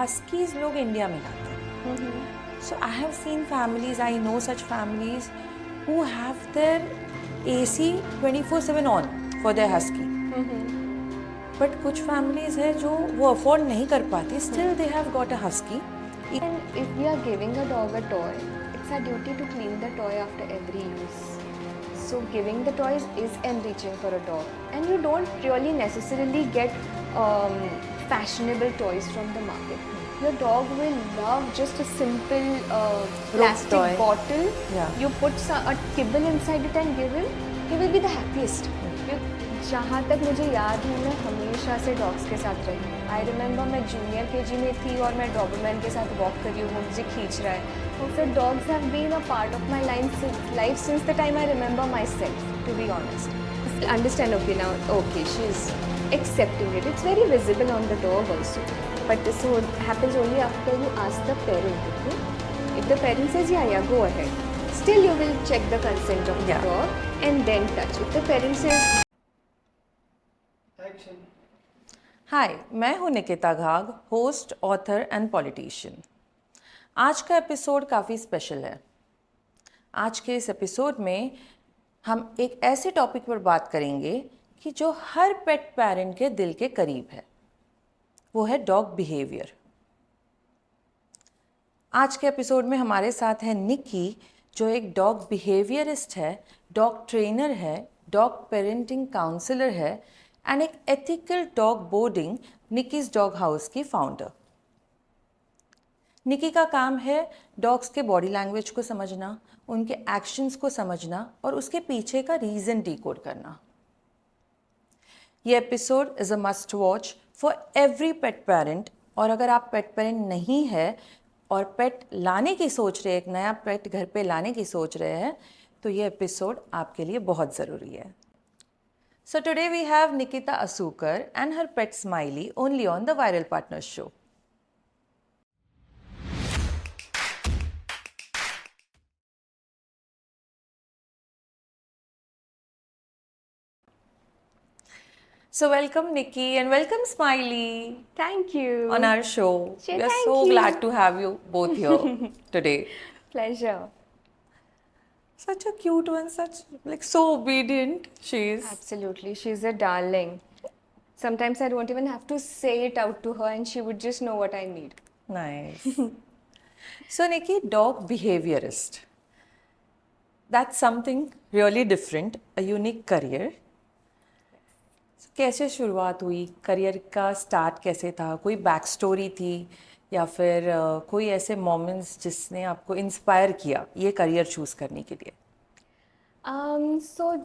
Huskies लोग India में लाते हैं. So I have seen families, I know such families who have their AC 24/7 on for their husky. But कुछ families है जो वो afford नहीं कर पाती, still they have got a husky. And if we are giving a dog a toy, it's our duty to clean the toy after every use. So giving the toys is enriching for a dog, and you don't really necessarily get fashionable toys from the market. Your dog will love just a simple plastic toy. bottle. Yeah. You put a kibble inside it and give him. He will be the happiest. जहाँ तक मुझे याद है मैं हमेशा से dogs के साथ रही हूँ. आई रिमेंबर मैं जूनियर केजी में थी और मैं डॉबरमैन के साथ वॉक कर रही हूँ, वो मुझे खींच रहा है. तो फिर dogs have been a part of my life since the time I remember myself, to be honest. Understand okay now, okay she is accepting it. It's very visible on the dog also. But this happens only after you ask the parent. Okay? If the parent says yeah, go ahead. Still you will check the consent of the dog and then touch. If the parent says Action. हाय, मैं हूँ Nikita Ghag, host, author and politician. आज का episode काफ़ी special है. आज के इस episode में हम एक ऐसे टॉपिक पर बात करेंगे कि जो हर पेट पेरेंट के दिल के करीब है. वो है डॉग बिहेवियर. आज के एपिसोड में हमारे साथ है निकी, जो एक डॉग बिहेवियरिस्ट है, डॉग ट्रेनर है, डॉग पेरेंटिंग काउंसलर है एंड एक ethical dog boarding Nikki's dog house की फाउंडर. निकी का काम है डॉग्स के बॉडी लैंग्वेज को समझना, उनके एक्शंस को समझना और उसके पीछे का रीज़न डिकोड करना. ये episode is a must watch for every pet parent. और अगर आप पेट पेरेंट नहीं है और पेट लाने की सोच रहे हैं, एक नया पेट घर पे लाने की सोच रहे हैं, तो ये एपिसोड आपके लिए बहुत ज़रूरी है. So today we have Nikita Asukar and her pet Smiley only on the Viral Partners show. So welcome Nikki and welcome Smiley thank you on our show. Sure, We are thank so you. glad to have you both here today. Pleasure. Such a cute one, such like so obedient she is. Absolutely, she's a darling. Sometimes I don't even have to say it out to her and she would just know what I need. Nice. So Nikki, dog behaviorist. That's something really different, a unique career. कैसे शुरुआत हुई, career का start कैसे था, कोई back story थी या फिर कोई ऐसे मोमेंट्स जिसने आपको इंस्पायर किया ये करियर चूज़ करने के लिए? So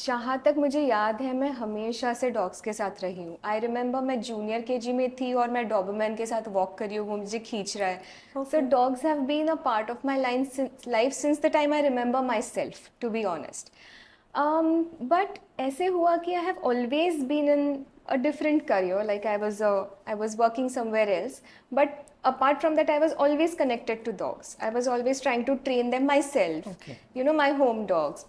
जहाँ तक मुझे याद है मैं हमेशा से डॉग्स के साथ रही हूँ. आई रिमेंबर मैं जूनियर केजी में थी और मैं डॉबरमैन के साथ वॉक कर रही हूँ, वो मुझे खींच रहा है. So dogs have been a part of my life since the time I remember myself, to be honest. But ऐसे हुआ कि I have always been in a different career. Like I was working somewhere else, but apart from that, I was always connected to dogs. I was always trying to train them myself. Okay. You know, my home dogs.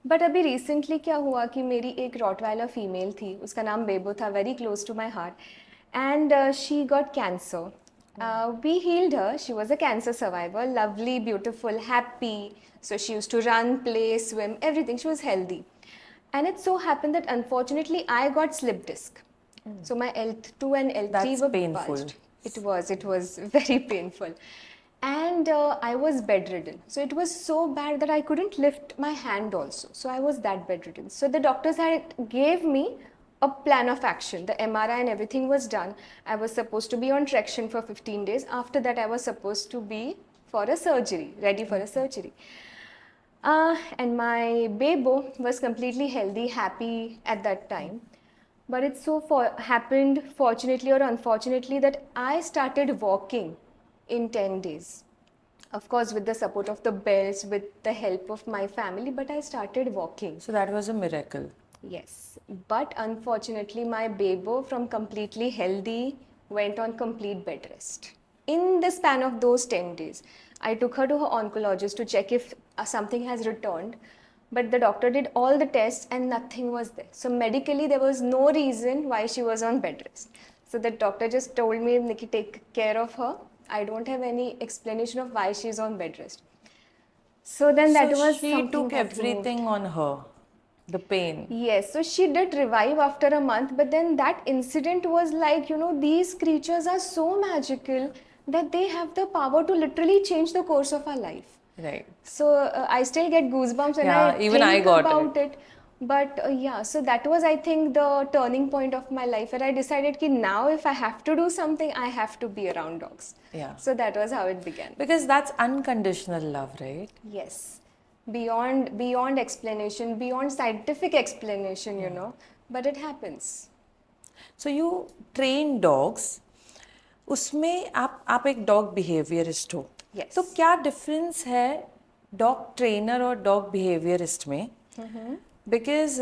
But अभी recently क्या हुआ कि मेरी एक Rottweiler female थी, उसका नाम बेबो था, very close to my heart, and she got cancer. We healed her. She was a cancer survivor, lovely, beautiful, happy. So she used to run, play, swim, everything. She was healthy. And it so happened that unfortunately I got slip disc. So my L2 and L3 That's were painful. bulged. It was very painful. And I was bedridden. So it was so bad that I couldn't lift my hand also. So I was that bedridden. So the doctors gave me a plan of action. The MRI and everything was done. I was supposed to be on traction for 15 days. After that, I was supposed to be for a surgery, ready for a surgery. And my bebo was completely healthy, happy at that time. But it happened, fortunately or unfortunately, that I started walking in 10 days. Of course, with the support of the bells, with the help of my family, but I started walking. So that was a miracle. Yes, but unfortunately, my bebo from completely healthy went on complete bed rest. In the span of those 10 days, I took her to her oncologist to check if something has returned, but the doctor did all the tests and nothing was there. So medically, there was no reason why she was on bed rest. So the doctor just told me, Nikki, take care of her. I don't have any explanation of why she's on bed rest. So then that So was she something took that moved. everything on her, the pain. Yes, so she did revive after a month, but then that incident was like, you know, these creatures are so magical that they have the power to literally change the course of our life. Right. So I still get goosebumps when Yeah, I even I think got about it. But yeah, so that was, I think, the turning point of my life where I decided that now if I have to do something, I have to be around dogs. Yeah. So that was how it began. Because that's unconditional love, right? Yes, beyond explanation, beyond scientific explanation, you know, but it happens. So you train dogs. उसमें आप एक dog behaviourist हो. Yes. तो क्या difference है dog trainer और dog behaviourist में? Because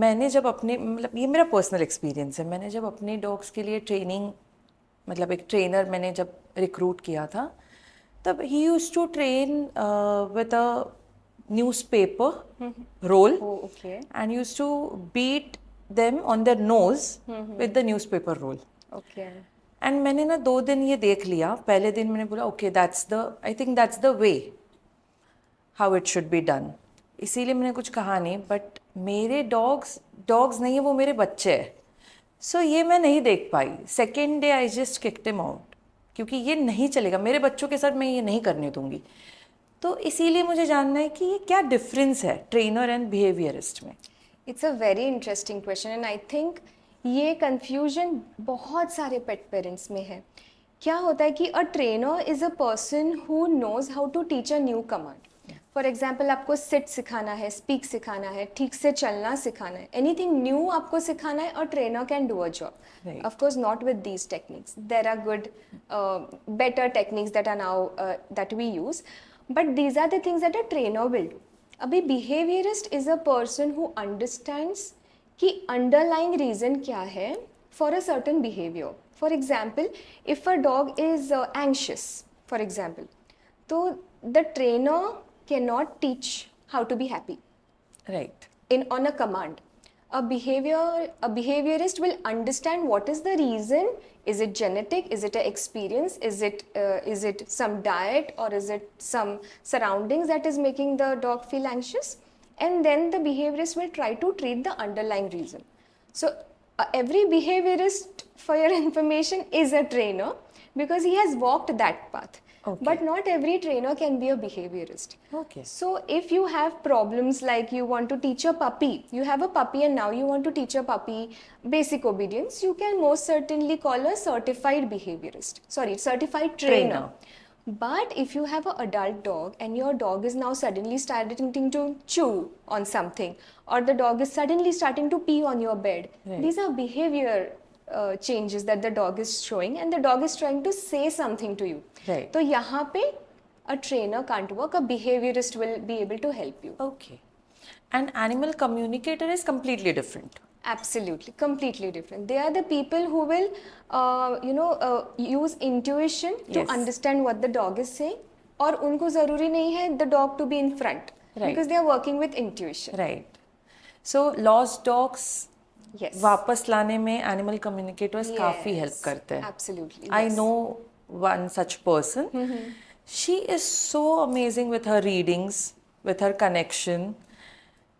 मैंने जब अपने, मतलब ये मेरा पर्सनल एक्सपीरियंस है, मैंने जब अपने डॉग्स के लिए ट्रेनिंग, मतलब एक ट्रेनर मैंने जब रिक्रूट किया था, तब ही used to train with a newspaper roll Oh, okay. and used to beat them on their nose with the newspaper roll. Okay. And मैंने ना 2 दिन ये देख लिया. पहले दिन मैंने बोला okay that's the, I think that's the way how it should be done, इसीलिए मैंने कुछ कहा नहीं. बट मेरे डॉग्स नहीं है, वो मेरे बच्चे हैं. सो ये मैं नहीं देख पाई. Second day I just kicked him out, क्योंकि ये नहीं चलेगा, मेरे बच्चों के साथ मैं ये नहीं करने दूंगी. तो इसीलिए मुझे जानना है कि ये क्या डिफरेंस है ट्रेनर एंड बिहेवियरिस्ट में. It's a very interesting question and I think ये कन्फ्यूजन बहुत सारे पेट पेरेंट्स में है. क्या होता है कि a trainer is a person who knows how to teach a new command. For example आपको सिट सिखाना है, स्पीक सिखाना है, ठीक से चलना सिखाना है, एनीथिंग न्यू आपको सिखाना है, a trainer can do a job. Right. Of course, not with these techniques. There are good, better techniques that are now that we use, but these are the things that a trainer will do. अभी behaviorist is a person who understands कि underlying reason क्या है for a certain behavior. For example, if a dog is anxious, for example, तो the trainer cannot teach how to be happy right. on a command. A behaviorist will understand what is the reason. Is it genetic? Is it an experience? Is it some diet, or is it some surroundings that is making the dog feel anxious? And then the behaviorist will try to treat the underlying reason. So every behaviorist, for your information, is a trainer because he has walked that path. Okay. But not every trainer can be a behaviorist. Okay. So if you have problems like you want to teach a puppy, you have a puppy and now you want to teach a puppy basic obedience, you can most certainly call a certified behaviorist. Sorry, certified trainer. But if you have an adult dog and your dog is now suddenly starting to chew on something, or the dog is suddenly starting to pee on your bed, Right. these are behavior changes that the dog is showing, and the dog is trying to say something to you. Right. तो यहाँ पे a trainer can't work, a behaviorist will be able to help you. Okay. An animal communicator is completely different. Absolutely, completely different. They are the people who will, use intuition to Yes. understand what the dog is saying. और उनको ज़रूरी नहीं है the dog to be in front, Right. because they are working with intuition. Right. So lost dogs Yes. वापस लाने में animal communicators काफ़ी Yes. Help करते हैं. Absolutely. I yes. know one such person. She is so amazing with her readings, with her connection.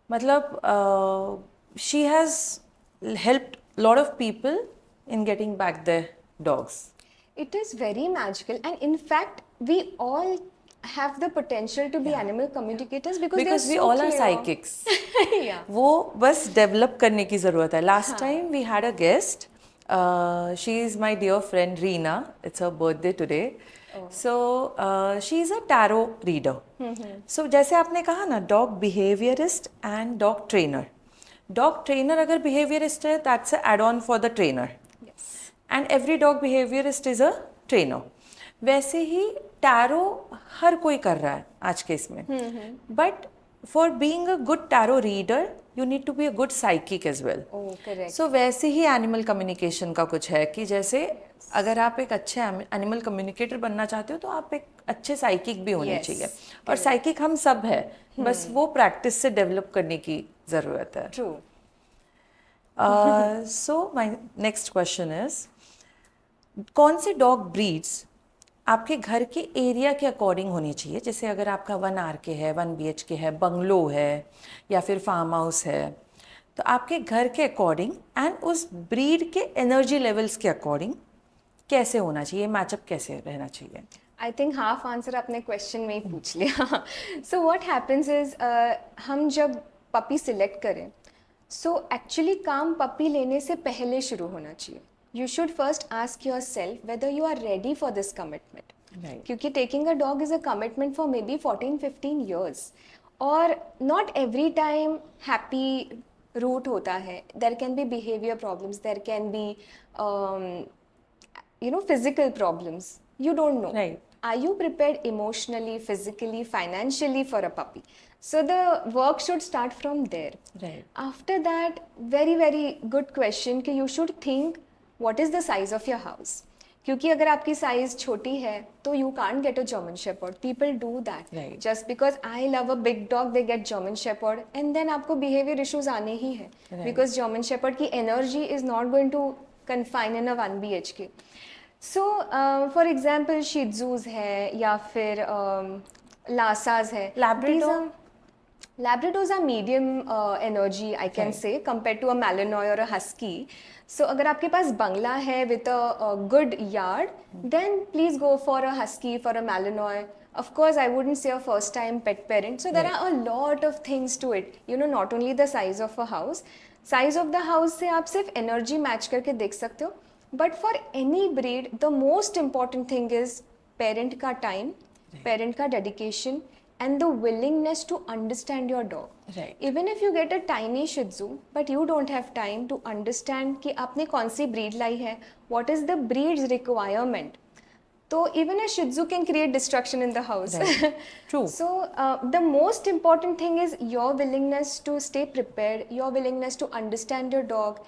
मतलब she has helped a lot of people in getting back their dogs. It is very magical, and in fact, we all have the potential to be animal communicators because Because we they are so all are clear. psychics. Yeah. वो बस develop करने की ज़रूरत है. Last time we had a guest, she is my dear friend Reena. It's her birthday today. So she is a tarot reader. So जैसे आपने कहा ना, dog behaviourist and dog trainer. Dog trainer अगर बिहेवियरिस्ट है, that's add on for the trainer. Yes. And every dog behaviourist is a trainer. वैसे ही tarot हर कोई कर रहा है आज के इसमें. But for being a good tarot reader you need to be a good psychic as well. Oh, correct. So वैसे ही एनिमल कम्युनिकेशन का कुछ है कि जैसे अगर आप एक अच्छे एनिमल कम्युनिकेटर बनना चाहते हो तो आप एक अच्छे साइकिक भी होने Yes, चाहिए. और साइकिक हम सब है, बस वो प्रैक्टिस से डेवलप करने की ज़रूरत है. True. So my next question is, कौन से डॉग ब्रीड्स आपके घर के एरिया के अकॉर्डिंग होनी चाहिए? जैसे अगर आपका 1 RK है, 1 BHK है, बंगलो है या फिर फार्म हाउस है, तो आपके घर के अकॉर्डिंग एंड उस ब्रीड के एनर्जी लेवल्स के अकॉर्डिंग कैसे होना चाहिए, मैचअप कैसे रहना चाहिए? आई थिंक हाफ आंसर आपने क्वेश्चन में ही पूछ लिया. सो व्हाट हैपेंस इज, हम जब पपी सिलेक्ट करें, सो एक्चुअली काम पपी लेने से पहले शुरू होना चाहिए. You should first ask yourself whether you are ready for this commitment. Right. क्योंकि taking a dog is a commitment for maybe 14-15 years, और not every time happy route होता है. There can be behaviour problems, there can be physical problems. You don't know. Right. Are you prepared emotionally, physically, financially for a puppy? So the work should start from there. Right. After that, very very good question कि you should think what is the size of your house. क्योंकि अगर आपकी size छोटी है तो you can't get a German Shepherd. People do that. Right. Just because I love a big dog, they get German Shepherd, and then आपको behavior issues आने ही हैं. Right. Because German Shepherd की energy is not going to confine in a 1 BHK. So for example Shih Tzus है या फिर Lhasas है. Labradors are medium energy I can say compare to a Malinois और a husky. So अगर आपके पास बंगला है with a good yard, then please go for a husky, for a Malinois. Of course, I wouldn't say a first-time pet parent. So there are a lot of things to it. Not only the size of a house. Size of the house से आप सिर्फ energy match करके देख सकते हो. But for any breed, the most important thing is parent का time, parent का dedication, and the willingness to understand your dog. Right. Even if you get a tiny Shih Tzu, but you don't have time to understand कि आपने कौन सी breed लाई है, what is the breed's requirement. So even a Shih Tzu can create destruction in the house. Right. True. So the most important thing is your willingness to stay prepared, your willingness to understand your dog,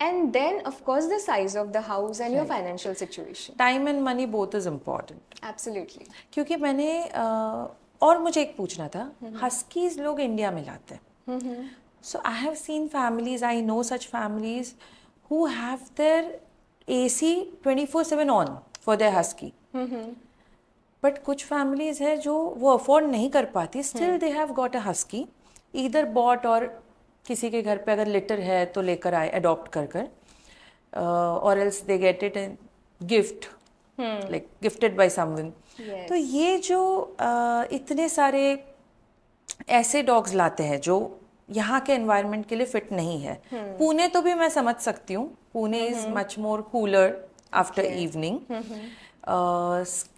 and then of course the size of the house and your financial situation. Time and money both is important. Absolutely. क्योंकि मैंने और मुझे एक पूछना था, huskies लोग India में लाते हैं. So I have seen families, I know such families who have their AC 24/7 on for their husky. But कुछ फैमिलीज है जो वो अफोर्ड नहीं कर पाती, still they have got a husky, either bought और किसी के घर पे अगर लिटर है तो लेकर आए अडॉप्ट कर कर, और else they get it in gift, like gifted by someone. तो ये जो इतने सारे ऐसे डॉग्स लाते हैं जो यहाँ के एनवायरनमेंट के लिए फिट नहीं है. पुणे तो भी मैं समझ सकती हूँ, Pune is much more cooler after evening.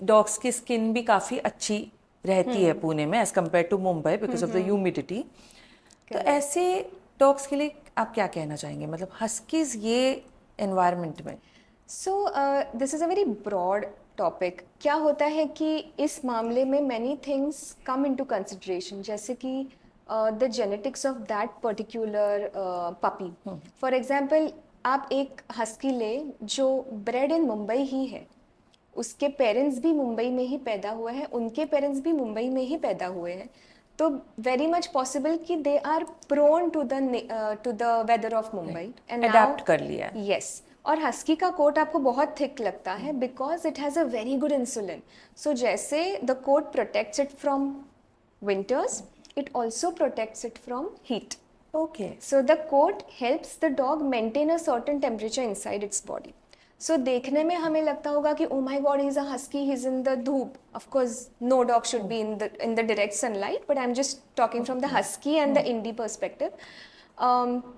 Dogs की स्किन भी काफ़ी अच्छी रहती है पुणे में as compare to Mumbai because of the humidity. तो ऐसे डॉग्स के लिए आप क्या कहना चाहेंगे, मतलब हस्कीज ये एनवायरनमेंट में? So this is a very broad topic. क्या होता है कि इस मामले में many things come into consideration, जैसे कि the genetics of that particular puppy. For example, आप एक हस्की ले जो ब्रेड इन मुंबई ही है, उसके पेरेंट्स भी मुंबई में ही पैदा हुए हैं, उनके पेरेंट्स भी मुंबई में ही पैदा हुए हैं, तो वेरी मच पॉसिबल कि they are prone to the weather of Mumbai and adapt कर लिया. यस. और हस्की का कोट आपको बहुत थिक लगता है because it has a very good insulin. So जैसे the coat protects it from winters, it also protects it from heat. Okay. So the coat helps the dog maintain a certain temperature inside its body. So देखने में हमें लगता होगा कि oh my god, he's a husky, he's in the धूप. Of course, no dog should be in the direct sunlight, but I'm just talking from the husky and the indie perspective.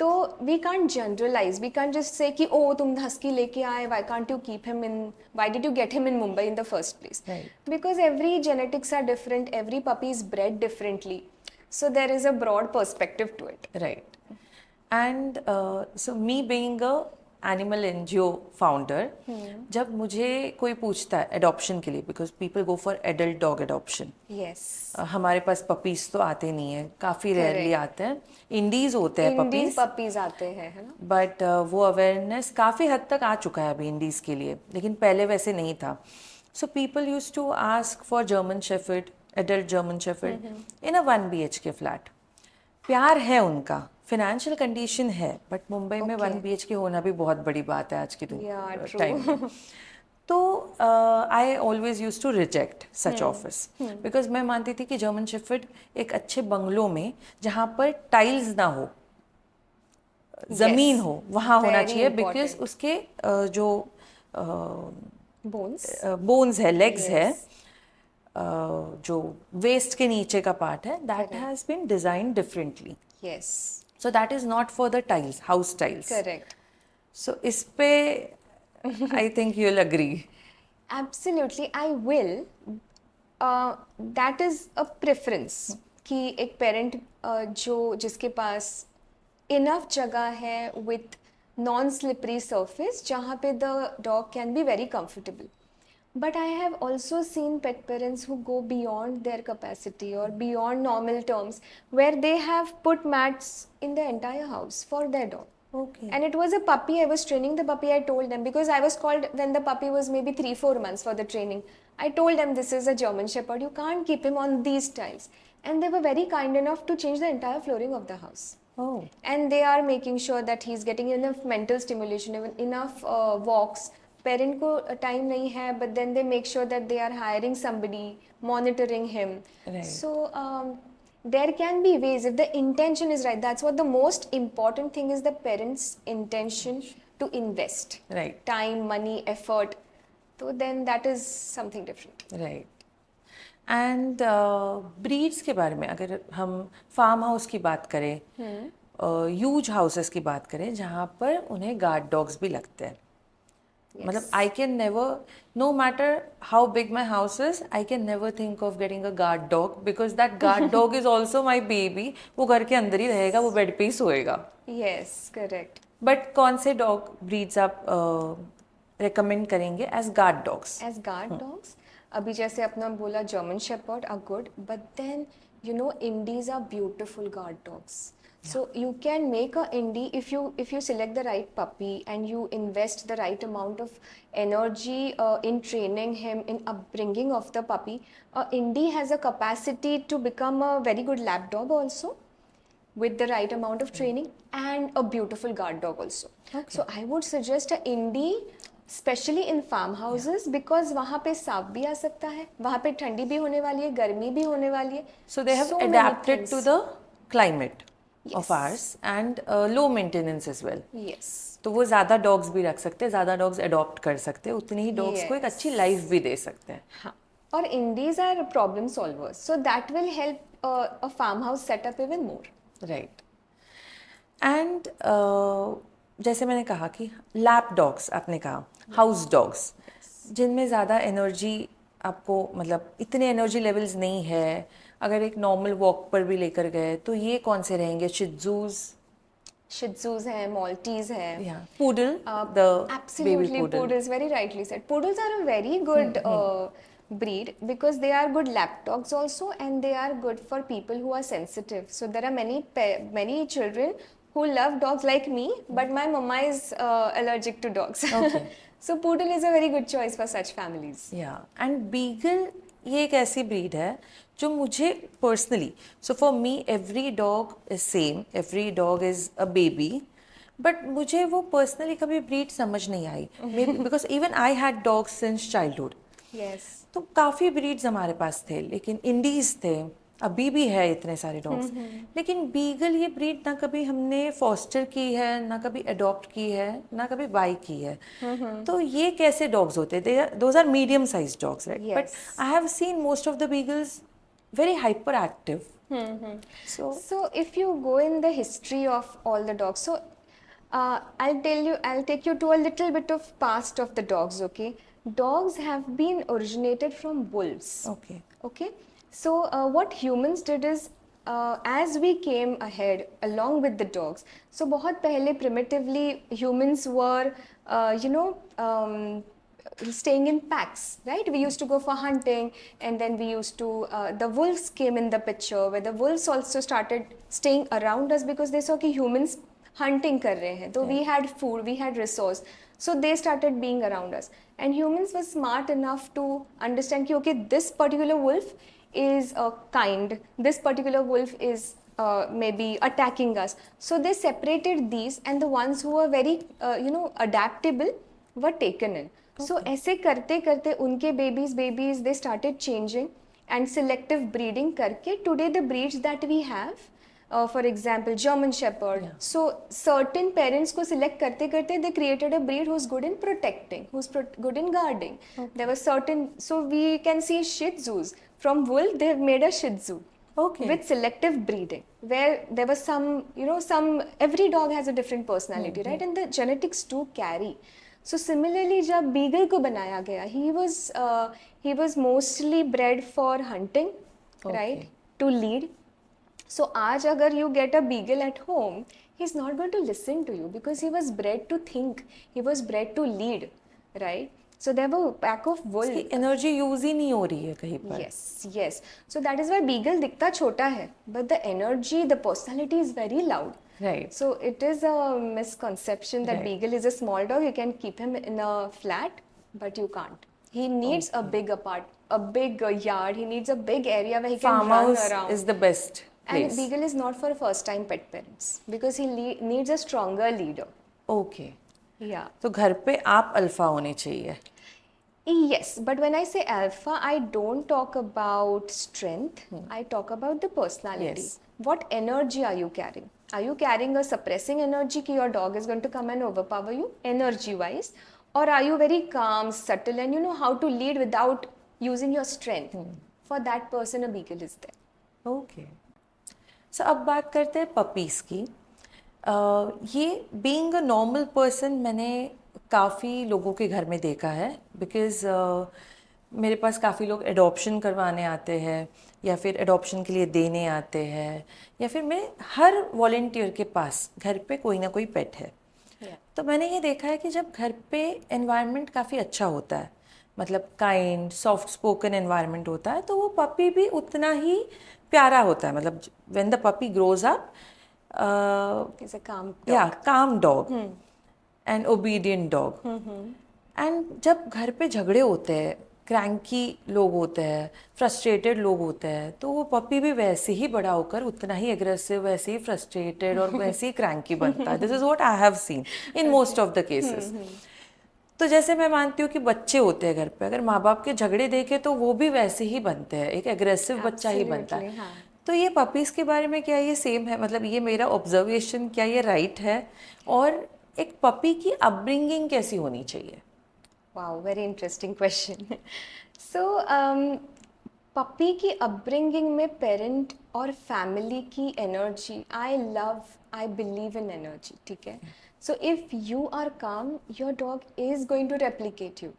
तो we can't generalize. We can't just say कि oh तुम husky लेके आए, why can't you keep him in? Why did you get him in Mumbai in the first place? Right. Because every genetics are different. Every puppy is bred differently. So there is a broad perspective to it. Right. And so me being a animal NGO founder, जब मुझे कोई पूछता है adoption के लिए, because people go for adult dog adoption. Yes. हमारे पास puppies तो आते नहीं है, काफ़ी रेयरली आते हैं. इंडीज होते हैं Indies puppies आते हैं, है ना? बट वो अवेयरनेस काफ़ी हद तक आ चुका है अभी इंडीज़ के लिए, लेकिन पहले वैसे नहीं था. So people use to ask for German shepherd, adult German shepherd in a 1 BHK flat. प्यार है उनका फिनेंशियल कंडीशन है, बट मुंबई में Okay. 1 BHK होना भी बहुत बड़ी बात है आज के Yeah, true. टाइम में. तो I always use to reject such offers, because मैं मानती थी कि जर्मन शेफर्ड एक अच्छे बंगलों में जहाँ पर टाइल्स ना हो, जमीन हो, वहाँ होना Very चाहिए, बिकॉज important. उसके जो Bones. बोन्स है, लेग्स है, Yes. जो वेस्ट के नीचे का पार्ट है, that Correct. Has been design differently. Yes. So that is not for the tiles, house tiles. Correct. So इस पे I think you'll agree. Absolutely, I will. That is a preference कि एक parent जो जिसके पास enough जगह है with non slippery surface जहाँ पे the dog can be very comfortable. But I have also seen pet parents who go beyond their capacity or beyond normal terms where they have put mats in the entire house for their dog. Okay. And it was a puppy. I was training the puppy. I told them because I was called when the puppy was maybe 3-4 months for the training. I told them this is a German Shepherd. You can't keep him on these tiles. And they were very kind enough to change the entire flooring of the house. Oh. And they are making sure that he's getting enough mental stimulation, enough walks. Parent को time नहीं है, but then they make sure that they are hiring somebody, monitoring him. Right. So there can be ways if the intention is right. That's what the most important thing is, the parents' intention to invest Right. time, money, effort. So then that is something different. Right. And breeds के बारे में अगर हम farm house की बात करें, huge houses की बात करें जहाँ पर उन्हें गार्ड डॉग्स भी लगते हैं, मतलब I can never, no matter how big my house is, I can never think of getting a guard dog because that guard dog is also my baby. वो घर के अंदर ही रहेगा, वो बेड पे ही सोएगा. Yes, correct. बट कौन से डॉग ब्रीड्स आप रिकमेंड करेंगे as guard dogs? As guard dogs, अभी जैसे अपना बोला German Shepherd are good, but then you know Indies are beautiful guard dogs. So you can make a Indie if you select the right puppy and you invest the right amount of energy in training him, in upbringing of the puppy. Indie has a capacity to become a very good lap dog also, with the right amount of training, and a beautiful guard dog also. Okay. So I would suggest a Indie, especially in farm houses, because वहाँ पे सांप भी आ सकता है, वहाँ पे ठंडी भी होने वाली है, गर्मी भी होने वाली है. So they have So many adapted things. to the climate of Yes. ours and low maintenance as well. Yes. तो वो ज़्यादा डॉग्स भी रख सकते हैं, ज़्यादा डॉग्स अडॉप्ट कर सकते हैं, उतनी ही डॉग्स को एक Yes. अच्छी लाइफ भी दे सकते हैं. हाँ. और Indies are problem solvers, so that will help a farmhouse setup even more. Right. And जैसे मैंने कहा कि लैप डॉग्स, आपने कहा हाउस डॉग्स, जिनमें ज़्यादा एनर्जी आपको, मतलब इतने एनर्जी लेवल्स नहीं है, अगर एक नॉर्मल वॉक पर भी लेकर गए तो ये कौन से रहेंगे? शिट्जूज, Shih Tzus है, Maltese है. या poodle, the Absolutely, baby poodle. poodles, very rightly said. Poodles are a very good breed because they are good lap dogs also, and they are good for people who are sensitive. So there are many children who love dogs like me, but my mama is allergic to dogs. Okay. So poodle is a very good choice for such families. या and beagle ये एक ऐसी breed है जो मुझे personally, so for me every dog is same, every dog is a baby, but मुझे वो personally कभी ब्रीड समझ नहीं आई, maybe because even I had dogs since childhood. Yes. तो काफ़ी ब्रीड्स हमारे पास थे, लेकिन इंडीज थे, अभी भी है इतने सारे डॉग्स, लेकिन बीगल ये ब्रीड ना कभी हमने फॉस्टर की है, ना कभी अडॉप्ट की है, ना कभी बाई की है. तो ये कैसे डॉग्स होते हैं? Those are medium size dogs, right? But Yes. I have seen most of the beagles very hyperactive. So if you go in the history of all the dogs, so I'll take you to a little bit of past of the dogs, okay? Dogs have been originated from wolves. Okay. Okay. So what humans did is, as we came ahead along with the dogs, so बहुत पहले primitively humans were, staying in packs, right? We used to go for hunting, and then we used to, the wolves came in the picture, where the wolves also started staying around us because they saw कि humans hunting कर रहे हैं, तो we had food, we had resource, so they started being around us, and humans were smart enough to understand कि okay, this particular wolf is kind, this particular wolf is maybe attacking us. So they separated these, and the ones who were very adaptable were taken in. So ऐसे करते करते उनके babies they started changing and selective breeding करके today the breeds that we have, for example German Shepherd. Yeah. So certain parents को select करते करते they created a breed who's good in protecting, who's good in guarding. There were certain, so we can see Shih Tzus. From wool they have made a Shih Tzu. Okay. With selective breeding, where there was some, every dog has a different personality, right? And the genetics do carry. So similarly, जब Beagle को बनाया गया, he was mostly bred for hunting, right? To lead. So आज अगर you get a Beagle at home, he's not going to listen to you because he was bred to think, he was bred to lead, right? So there were a pack of wool. उसकी energy use ही नहीं हो रही है कहीं पर. Yes. So that is why Beagle दिखता छोटा है, but the energy, the personality is very loud. Right. So it is a misconception that Beagle is a small dog. You can keep him in a flat, but you can't. He needs a big yard. He needs a big area where he can run Farmhouse around. is the best place. And Beagle is not for first-time pet parents because he needs a stronger leader. Okay. Yeah. तो घर पे आप alpha होने चाहिए. Yes, but when I say alpha, I don't talk about strength. I talk about the personality. Yes. What energy are you carrying? Are you carrying a suppressing energy कि your dog is going to come and overpower you energy-wise? Or are you very calm, subtle, and you know how to lead without using your strength? For that person, a Beagle is there. Okay. So अब बात करते हैं puppies की. ये being a normal person मैंने काफ़ी लोगों के घर में देखा है बिकॉज़ मेरे पास काफ़ी लोग एडॉप्शन करवाने आते हैं या फिर एडॉप्शन के लिए देने आते हैं या फिर मैं हर वॉलंटियर के पास घर पे कोई ना कोई पेट है. तो मैंने ये देखा है कि जब घर पे एनवायरनमेंट काफ़ी अच्छा होता है, मतलब काइंड सॉफ्ट स्पोकन एनवायरनमेंट होता है, तो वो पपी भी उतना ही प्यारा होता है. मतलब when the puppy grows up He's a calm dog. या काम dog and obedient dog. And जब घर पे झगड़े होते हैं, क्रैंकी लोग होते हैं, फ्रस्ट्रेटेड लोग होते हैं, तो वो पपी भी वैसे ही बड़ा होकर उतना ही एग्रेसिव, वैसे ही फ्रस्ट्रेटेड और वैसे ही क्रैंकी बनता है. This is what I have seen in most of the cases. तो जैसे मैं मानती हूँ कि बच्चे होते हैं घर पे, अगर माँ बाप के झगड़े देखे तो वो भी वैसे ही बनते हैं, एक एग्रेसिव बच्चा ही बनता है. हाँ. तो ये पपीज़ के बारे में क्या ये सेम है? मतलब ये मेरा ऑब्जर्वेशन क्या ये राइट है? और एक पपी की अपब्रिंगिंग कैसी होनी चाहिए? Wow, very interesting question. So, puppy की अपब्रिंगिंग में पेरेंट और फैमिली की energy, I believe in energy, ठीक है. So if you are calm, your dog is going to replicate you.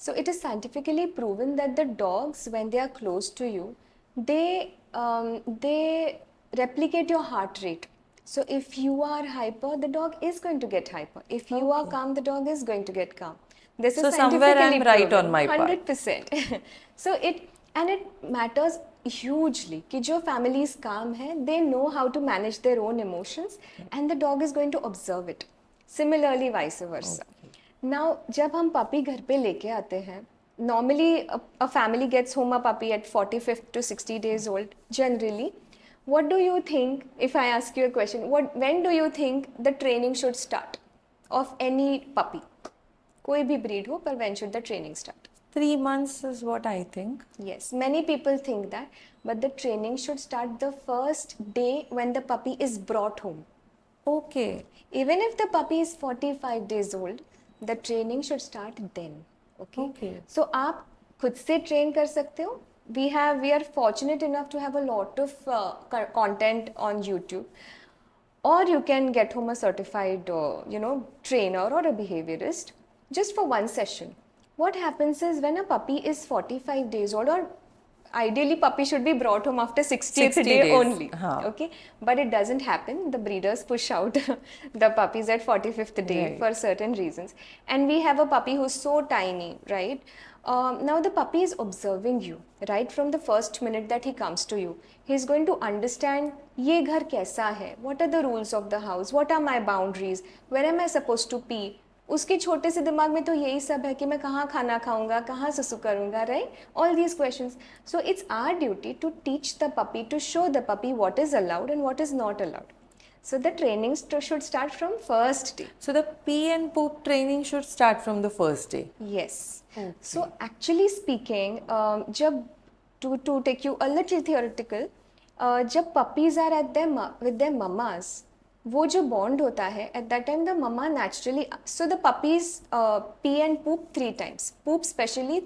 So it is scientifically proven that the dogs, when they are close to you, they replicate your heart rate. So if you are hyper, the dog is going to get hyper. If you are calm, the dog is going to get calm. This So is somewhere scientifically I'm right proven, on my part. 100%. So it matters hugely कि जो families calm है, they know how to manage their own emotions, and the dog is going to observe it. Similarly, vice versa. Now, जब हम puppy घर पे लेके आते हैं, normally a family gets home a puppy at 45th to 60 days old. Generally, what do you think? If I ask you a question, when do you think the training should start of any puppy? कोई भी breed हो, पर when should the training start? 3 months is what I think. Yes, many people think that, but the training should start the first day when the puppy is brought home. Okay. Even if the puppy is 45 days old, the training should start then. Okay. So आप खुद से train कर सकते हो. We are fortunate enough to have a lot of content on YouTube, or you can get home a certified trainer or a behaviorist just for one session. What happens is when a puppy is 45 days old, or ideally puppy should be brought home after 60th 60 day days. only. Haan. Okay, but it doesn't happen. The breeders push out the puppies at 45th day Right. for certain reasons, and we have a puppy who's so tiny, right? Now the puppy is observing you right from the first minute that he comes to you. He's going to understand ये घर कैसा है, what are the rules of the house, what are my boundaries, where am I supposed to pee, उसके छोटे से दिमाग में तो यही सब है कि मैं कहाँ खाना खाऊंगा, कहाँ सुसु करूंगा, right? All these questions. So it's our duty to teach the puppy, to show the puppy what is allowed and what is not allowed. So the training should start from first day. So the pee and poop training should start from the first day. Yes. So actually speaking, जब to take you a little theoretical, जब puppies are at their with their mamas, वो जो bond होता है at that time the mama naturally, so the puppies pee and poop 3 times. Poop specially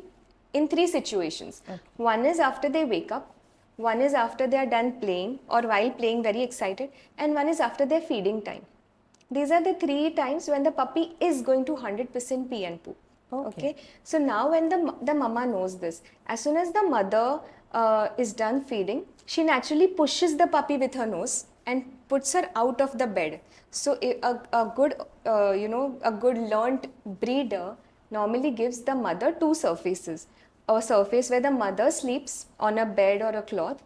in 3 situations. One is after they wake up, one is after they are done playing or while playing very excited, and one is after their feeding time. These are the 3 times when the puppy is going to 100% pee and poop. Okay. So now when the mama knows this, as soon as the mother is done feeding, she naturally pushes the puppy with her nose and puts her out of the bed. So a good a good learnt breeder normally gives the mother 2 surfaces. A surface where the mother sleeps on a bed or a cloth,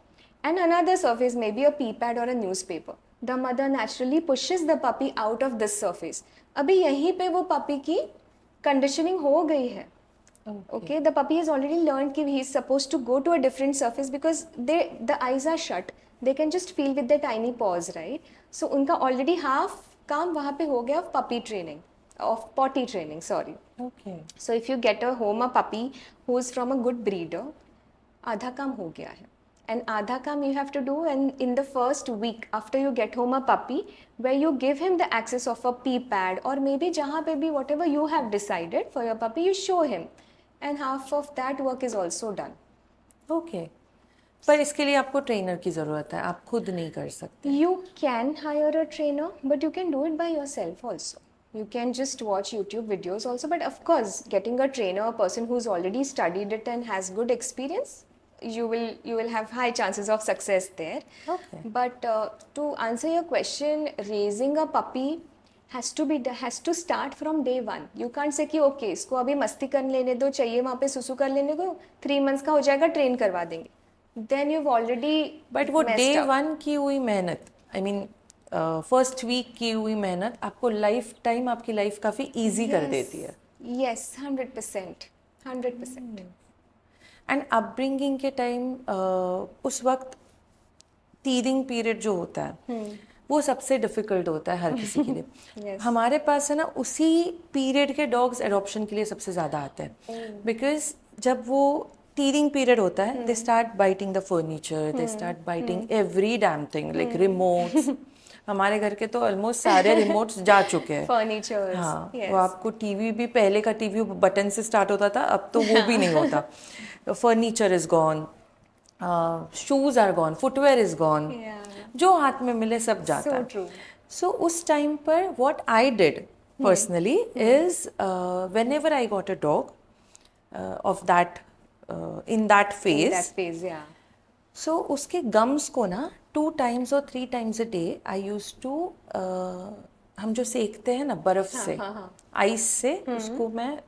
and another surface, maybe a pee pad or a newspaper. The mother naturally pushes the puppy out of this surface. अभी यहीं पे वो puppy की conditioning हो गई है. Okay, the puppy has already learned कि he is supposed to go to a different surface because the eyes are shut. They can just feel with their tiny paws, right? So उनका already half काम वहाँ पे हो गया of puppy training, of potty training, sorry. Okay. So if you get a home a puppy who is from a good breeder, आधा काम हो गया है. And आधा काम you have to do, and in the first week after you get home a puppy, where you give him the access of a pee pad or maybe जहाँ पे भी whatever you have decided for your puppy, you show him, and half of that work is also done. Okay. पर इसके लिए आपको trainer की ज़रूरत है, आप खुद नहीं कर सकते. You can hire a trainer, but you can do it by yourself also. You can just watch YouTube videos also, but of course, getting a trainer, a person who's already studied it and has good experience, you will have high chances of success there. Okay. But to answer your question, raising a puppy has to start from day one. You can't say कि okay, इसको अभी मस्ती कर लेने दो, चाहिए वहाँ पे सुसु कर लेने दो, 3 months का हो जाएगा, ट्रेन करवा देंगे. Then you've already बट वो messed डे up. 1 की हुई मेहनत, आई मीन फर्स्ट वीक की हुई मेहनत आपको लाइफ टाइम आपकी लाइफ काफ़ी ईजी कर देती है. Yes, 100%. 100%. एंड अपब्रिंगिंग के टाइम उस वक्त टीदिंग पीरियड जो होता है वो सबसे डिफिकल्ट होता है हर किसी के लिए. Yes. हमारे पास है ना उसी पीरियड के डॉग्स एडॉप्शन के लिए सबसे ज़्यादा आते हैं, बिकॉज जब वो टीदिंग पीरियड होता है they start biting the furniture, they start biting every damn thing like remotes. हमारे घर के तो ऑलमोस्ट सारे रिमोट्स जा चुके हैं. Furnitures. हाँ, Yes. वो आपको टीवी भी, पहले का टीवी बटन से स्टार्ट होता था, अब तो वो भी नहीं होता. Furniture is gone, shoes are gone, footwear is gone. Yeah. जो हाथ में मिले सब जाता So है. true. सो उस टाइम पर what I did personally is whenever I got a dog of that in that In phase, that phase, yeah. सो उसके गम्स को ना 2 times और 3 times a day I use to, हम जो सेकते हैं ना बर्फ से, आइस से, उसको मैं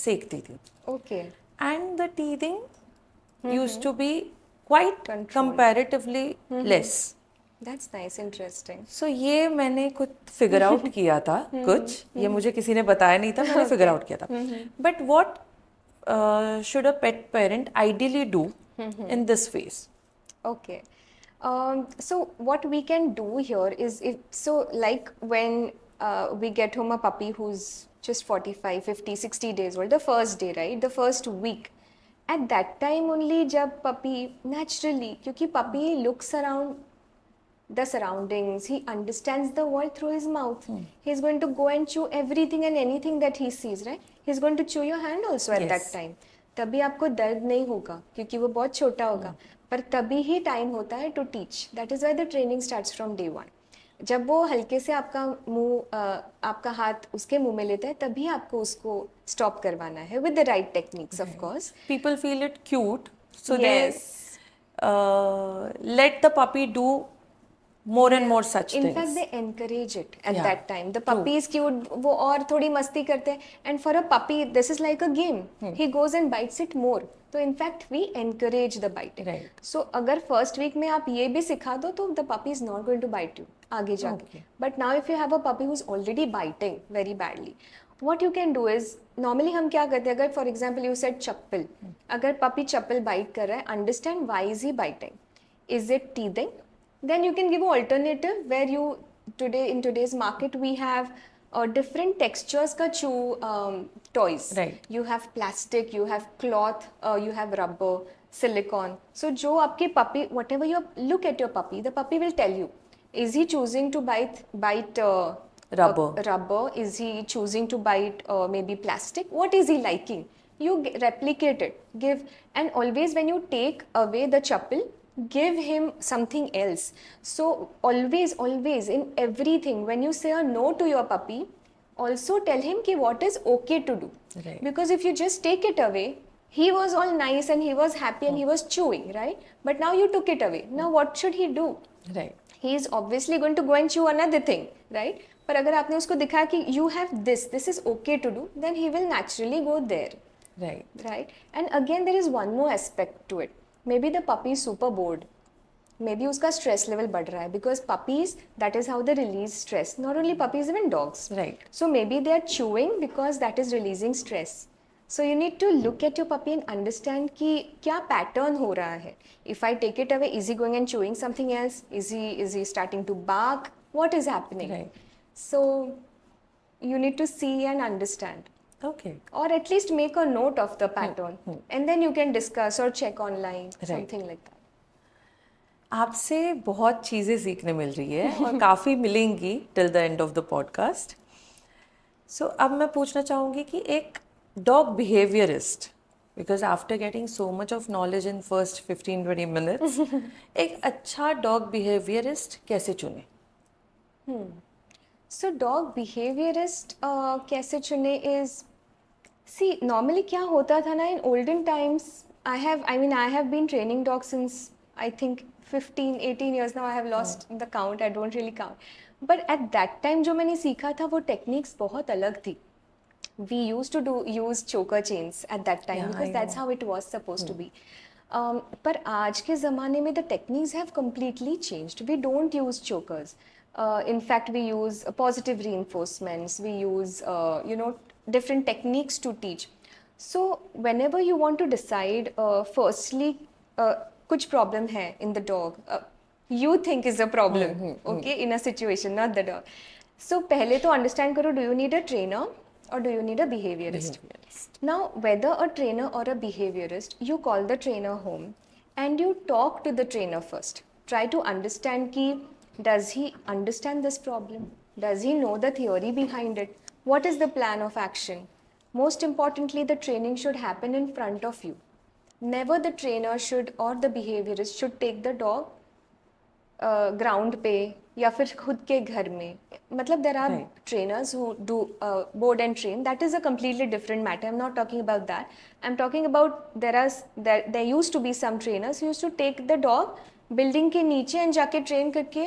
सेकती थी. Okay. And the teething use to be quite Controlled. Comparatively less. That's nice, interesting. So ये मैंने कुछ फिगर आउट किया था. कुछ ये मुझे किसी ने बताया नहीं था, मैंने फिगर आउट किया था. But what should a pet parent ideally do in this phase? Okay. So what we can do here is, if so, like when we get home a puppy who's just 45, 50, 60 days old, the first day, right? The first week. At that time only, जब puppy naturally, क्योंकि puppy looks around the surroundings, he understands the world through his mouth. He's going to go and chew everything and anything that he sees, right? He's going to chew your hand also at that Yes. time. तभी आपको दर्द नहीं होगा क्योंकि वो बहुत छोटा होगा, पर तभी ही टाइम होता है to teach. That is why the training starts from day 1. जब वो हल्के से आपका मुंह आपका हाथ उसके मुंह में लेता है, तभी आपको उसको स्टॉप करवाना है with the right techniques, of course. People feel it cute, so Yes. they let the puppy do more and more such In things. fact, they encourage it at Yeah, that time. The puppy is cute, वो और थोड़ी मस्ती करते हैं. And for a puppy, this is like a game. He goes and bites it more. तो in fact, we encourage the biting. Right. So अगर first week में आप ये भी सिखा दो, तो the puppy is not going to bite you आगे जाके. Okay. But now if you have a puppy who's already biting very badly, what you can do is, normally हम क्या करते हैं, अगर for example you said चप्पल, अगर puppy चप्पल bite कर रहा है, understand why is he biting, is it teething, then you can give an alternative where you, in today's market we have different textures का chew toys. Right. You have plastic, you have cloth, you have rubber, silicone. So जो आपके puppy, whatever you look at your puppy, the puppy will tell you, is he choosing to bite rubber, is he choosing to bite maybe plastic, what is he liking, you replicate it, give. And always when you take away the chappal, give him something else. So always in everything, when you say a no to your puppy, also tell him ki what is okay to do. Right. Because if you just take it away, he was all nice and he was happy and he was chewing, right? But now you took it away, now what should he do? Right. He is obviously going to go and chew another thing, right? पर अगर आपने उसको दिखाया कि you have this is okay to do, then he will naturally go there. Right. Right? And again, there is one more aspect to it. Maybe the puppy is super bored. Maybe उसका stress level बढ़ रहा है, because puppies, that is how they release stress. Not only puppies, even dogs. Right. So maybe they are chewing because that is releasing stress. So you need to look at your puppy and understand कि क्या pattern हो रहा है. If I take it away, is he going and chewing something else? Is he starting to bark? What is happening? Right. So you need to see and understand. Okay. Or at least make a note of the pattern. And then you can discuss or check online, Right. something like that. आपसे बहुत चीज़ें सीखने मिल रही है और काफ़ी मिलेंगी till the end of the podcast. So अब मैं पूछना चाहूँगी कि एक dog behaviourist, because after getting so much of knowledge in first 15-20 minutes, एक अच्छा डॉग बिहेवियरिस्ट कैसे चुने? So dog behaviorist कैसे चुने is, see normally क्या होता था ना, in olden times I have been training dogs since I think 15-18 years now. I have lost the count, I don't really count. But at that time जो मैंने सीखा था वो techniques बहुत अलग थी. We used to use choker chains at that time, Yeah, because I that's know. how it was supposed to be. पर आज के ज़माने में the techniques have completely changed. We don't use chokers. In fact, we use positive reinforcements. We use different techniques to teach. So whenever you want to decide, firstly, कुछ problem है in the dog, you think is a problem, okay, in a situation, not the dog. So पहले तो understand करो, do you need a trainer or do you need a behaviorist? Now, whether a trainer or a behaviorist, you call the trainer home and you talk to the trainer first. Try to understand ki, does he understand this problem? Does he know the theory behind it? What is the plan of action? Most importantly, the training should happen in front of you. Never the trainer should or the behaviorist should take the dog ground पे या फिर खुद के घर में. मतलब there are trainers who do board and train. That is a completely different matter. I'm not talking about that. I'm talking about there used to be some trainers who used to take the dog building के नीचे and जाके train करके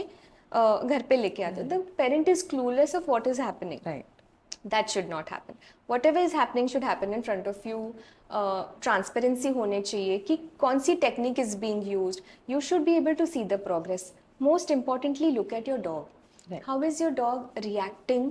घर पे लेके आते. The parent is clueless of what is happening. Right. That should not happen. Whatever is happening should happen in front of you. Transparency होने चाहिए कि कौन सी technique is being used. You should be able to see the progress. Most importantly, look at your dog. Right. How is your dog reacting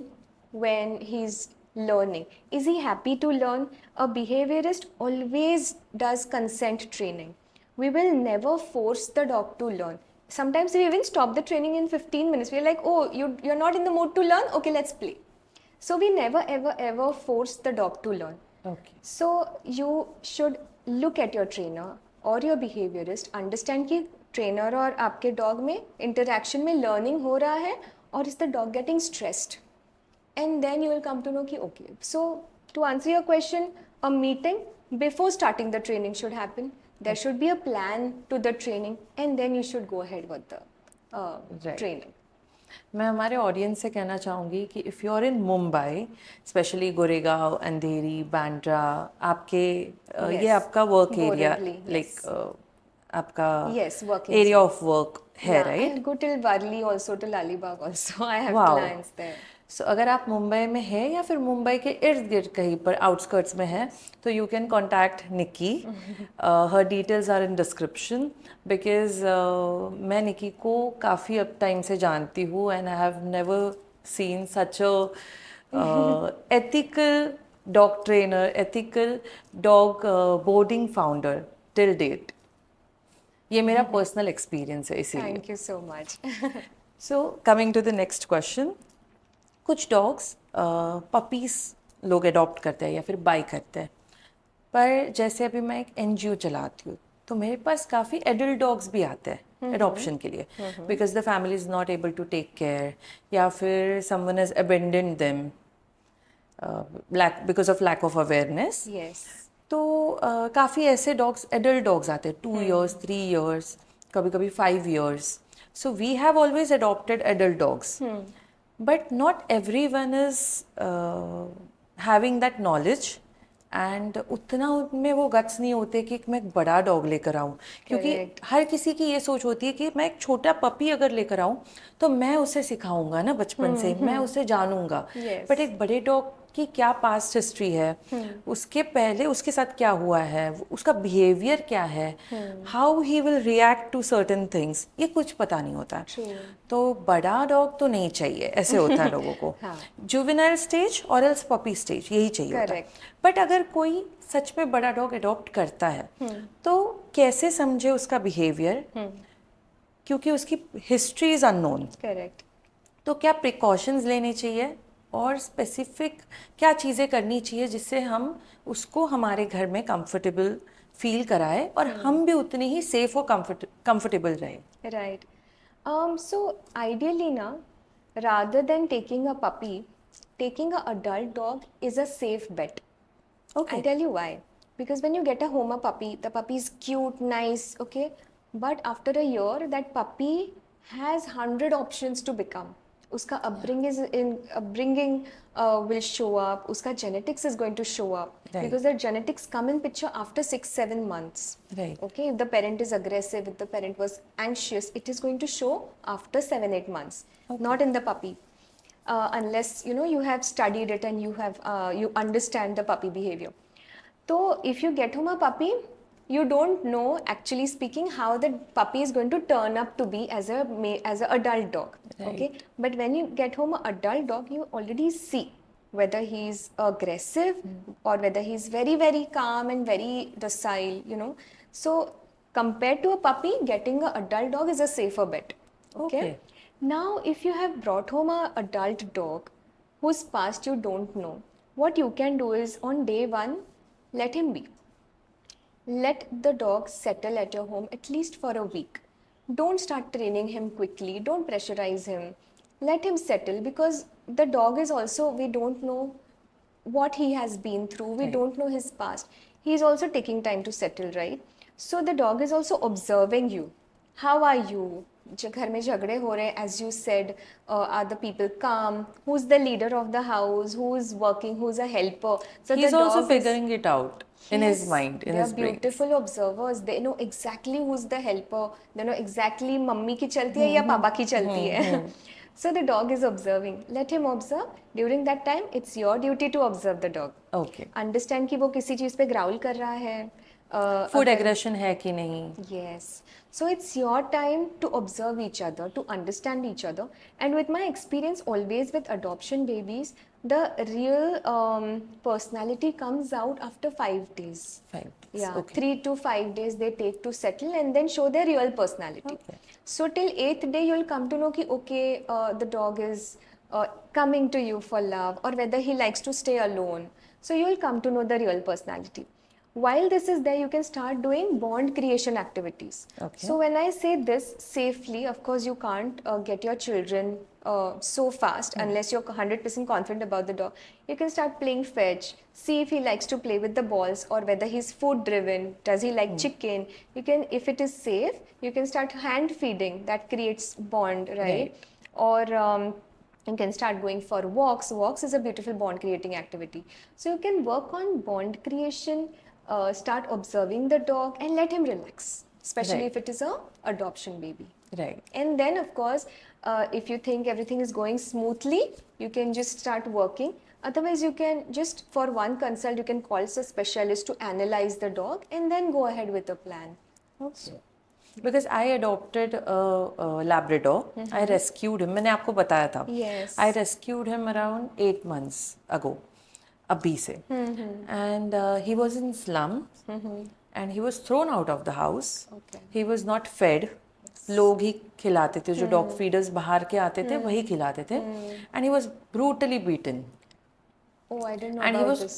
when he's learning? Is he happy to learn? A behaviorist always does consent training. We will never force the dog to learn. Sometimes we even stop the training in 15 minutes. We're like, oh, you're not in the mood to learn? Okay, let's play. So we never ever force the dog to learn. Okay. So you should look at your trainer or your behaviorist, understand कि trainer और आपके dog में interaction में learning हो रहा है, or is the dog getting stressed? And then you will come to know कि okay. So to answer your question, a meeting before starting the training should happen. There should be a plan to the training, and then you should go ahead with the Right. training. मैं हमारे audience से कहना चाहूँगी कि if you are in Mumbai, specially Goregaon, Andheri, Bandra, आपके ये आपका work area, Borivali, like आपका Yes, working area of work है, Yeah, right? I go till Varli also, till Alibag also. I have Wow. clients there. सो अगर आप मुंबई में है या फिर मुंबई के इर्द गिर्द कहीं पर आउटस्कर्ट्स में है, तो you can contact Nikki. Her details are in description, because मैं निकी को काफ़ी अब टाइम से जानती हूँ and I have never seen such a ethical dog trainer, ethical dog boarding founder till date. ये मेरा पर्सनल एक्सपीरियंस है इसीलिए. Thank you so much. So coming to the next question, कुछ डॉग्स पपीज़ लोग अडॉप्ट करते हैं या फिर बाई करते हैं, पर जैसे अभी मैं एक एनजीओ चलाती हूँ तो मेरे पास काफ़ी एडल्ट डॉग्स भी आते हैं अडॉप्शन के लिए, because the family is not able to take care, या फिर someone has abandoned them because of lack of awareness. Yes. तो काफ़ी ऐसे डॉग्स, एडल्ट डॉग्स आते हैं 2 years, 3 years, कभी कभी 5 years. So we have always adopted adult dogs, but not everyone is having that knowledge, and उतना उनमें वो गट्स नहीं होते कि मैं एक बड़ा डॉग लेकर आऊँ, क्योंकि Correct. हर किसी की ये सोच होती है कि मैं एक छोटा पपी अगर लेकर आऊँ तो मैं उसे सिखाऊंगा ना बचपन से, मैं उसे जानूंगा. Yes. बट एक बड़े डॉग की क्या पास्ट हिस्ट्री है, उसके पहले उसके साथ क्या हुआ है, उसका बिहेवियर क्या है, how he will react to certain things, ये कुछ पता नहीं होता. True. तो बड़ा डॉग तो नहीं चाहिए, ऐसे होता है लोगों को. हाँ. जुवेनाइल स्टेज और एल्स पपी स्टेज, यही चाहिए होता है. Correct. बट अगर कोई सच में बड़ा डॉग अडॉप्ट करता है तो कैसे समझे उसका बिहेवियर, क्योंकि उसकी हिस्ट्री इज अननोन. Correct. तो क्या प्रिकॉशंस लेने चाहिए और स्पेसिफिक क्या चीज़ें करनी चाहिए जिससे हम उसको हमारे घर में कंफर्टेबल फील कराए और हम भी उतने ही सेफ और कंफर्टेबल रहे. Right. So ideally now, rather than taking a puppy, taking an adult dog is a safe bet. I'll tell you why. Because when you get a home a puppy, the puppy is cute, nice, okay? But after a year, that puppy has 100 options to become. Uska upbringing will show up. Uska genetics is going to show up. Right. Because their genetics come in picture after 6-7 months. Right. Okay, if the parent is aggressive, if the parent was anxious, it is going to show after 7-8 months, not in the puppy. Unless you have studied it and you understand the puppy behavior. So if you get home a puppy, you don't know, actually speaking, how the puppy is going to turn up to be as a adult dog. Right. Okay, but when you get home an adult dog, you already see whether he's aggressive or whether he's very very calm and very docile. So compared to a puppy, getting an adult dog is a safer bet. Okay. Now, if you have brought home an adult dog whose past you don't know, what you can do is on day one, let him be. Let the dog settle at your home at least for a week. Don't start training him quickly. Don't pressurize him. Let him settle, because the dog is also, we don't know what he has been through. We Right. don't know his past. He is also taking time to settle, right? So the dog is also observing you. How are you? घर में झगड़े हो रहे हैं, as you said, are the people calm? Who's the leader of the house? Who's working? Who's a helper? So He's the also dog is- figuring it out in his Yes, mind, in they his are brain. beautiful observers. They know exactly who's the helper. They know exactly mummy की चलती है या पापा की चलती है. So the dog is observing. Let him observe. During that time, it's your duty to observe the dog. Okay. Understand कि वो किसी चीज़ पे ग्राउल कर रहा है. फूड एग्रेशन है कि नहीं. Yes. So it's your time to observe each other, to understand each other. And with my experience always with adoption babies, the real personality comes out after 5 days. 5 days. Yeah, Okay. 3 to 5 days they take to settle and then show their real personality. Okay. So till 8th day you'll come to know ki okay, the dog is coming to you for love, or whether he likes to stay alone. So you'll come to know the real personality. While this is there, you can start doing bond creation activities. Okay. So when I say this safely, of course you can't get your children so fast unless you're 100% confident about the dog. You can start playing fetch, see if he likes to play with the balls or whether he's food driven, does he like chicken. You can, if it is safe, you can start hand feeding, that creates bond, right? Or you can start going for walks. Walks is a beautiful bond creating activity. So you can work on bond creation, start observing the dog and let him relax, especially Right. if it is a adoption baby. Right. And then of course, if you think everything is going smoothly, you can just start working. Otherwise, you can just for one consult, you can call a specialist to analyze the dog and then go ahead with a plan. Okay. Because I adopted Labrador. I rescued him, मैंने आपको बताया था. Yes. I rescued him around 8 months ago, अभी से. And he was in slum and he was thrown out of the house. Okay. He was not fed. लोग ही खिलाते थे, जो डॉग फीडर्स बाहर के आते थे वही खिलाते थे. And he was brutally beaten. Oh, I didn't know And he about was this.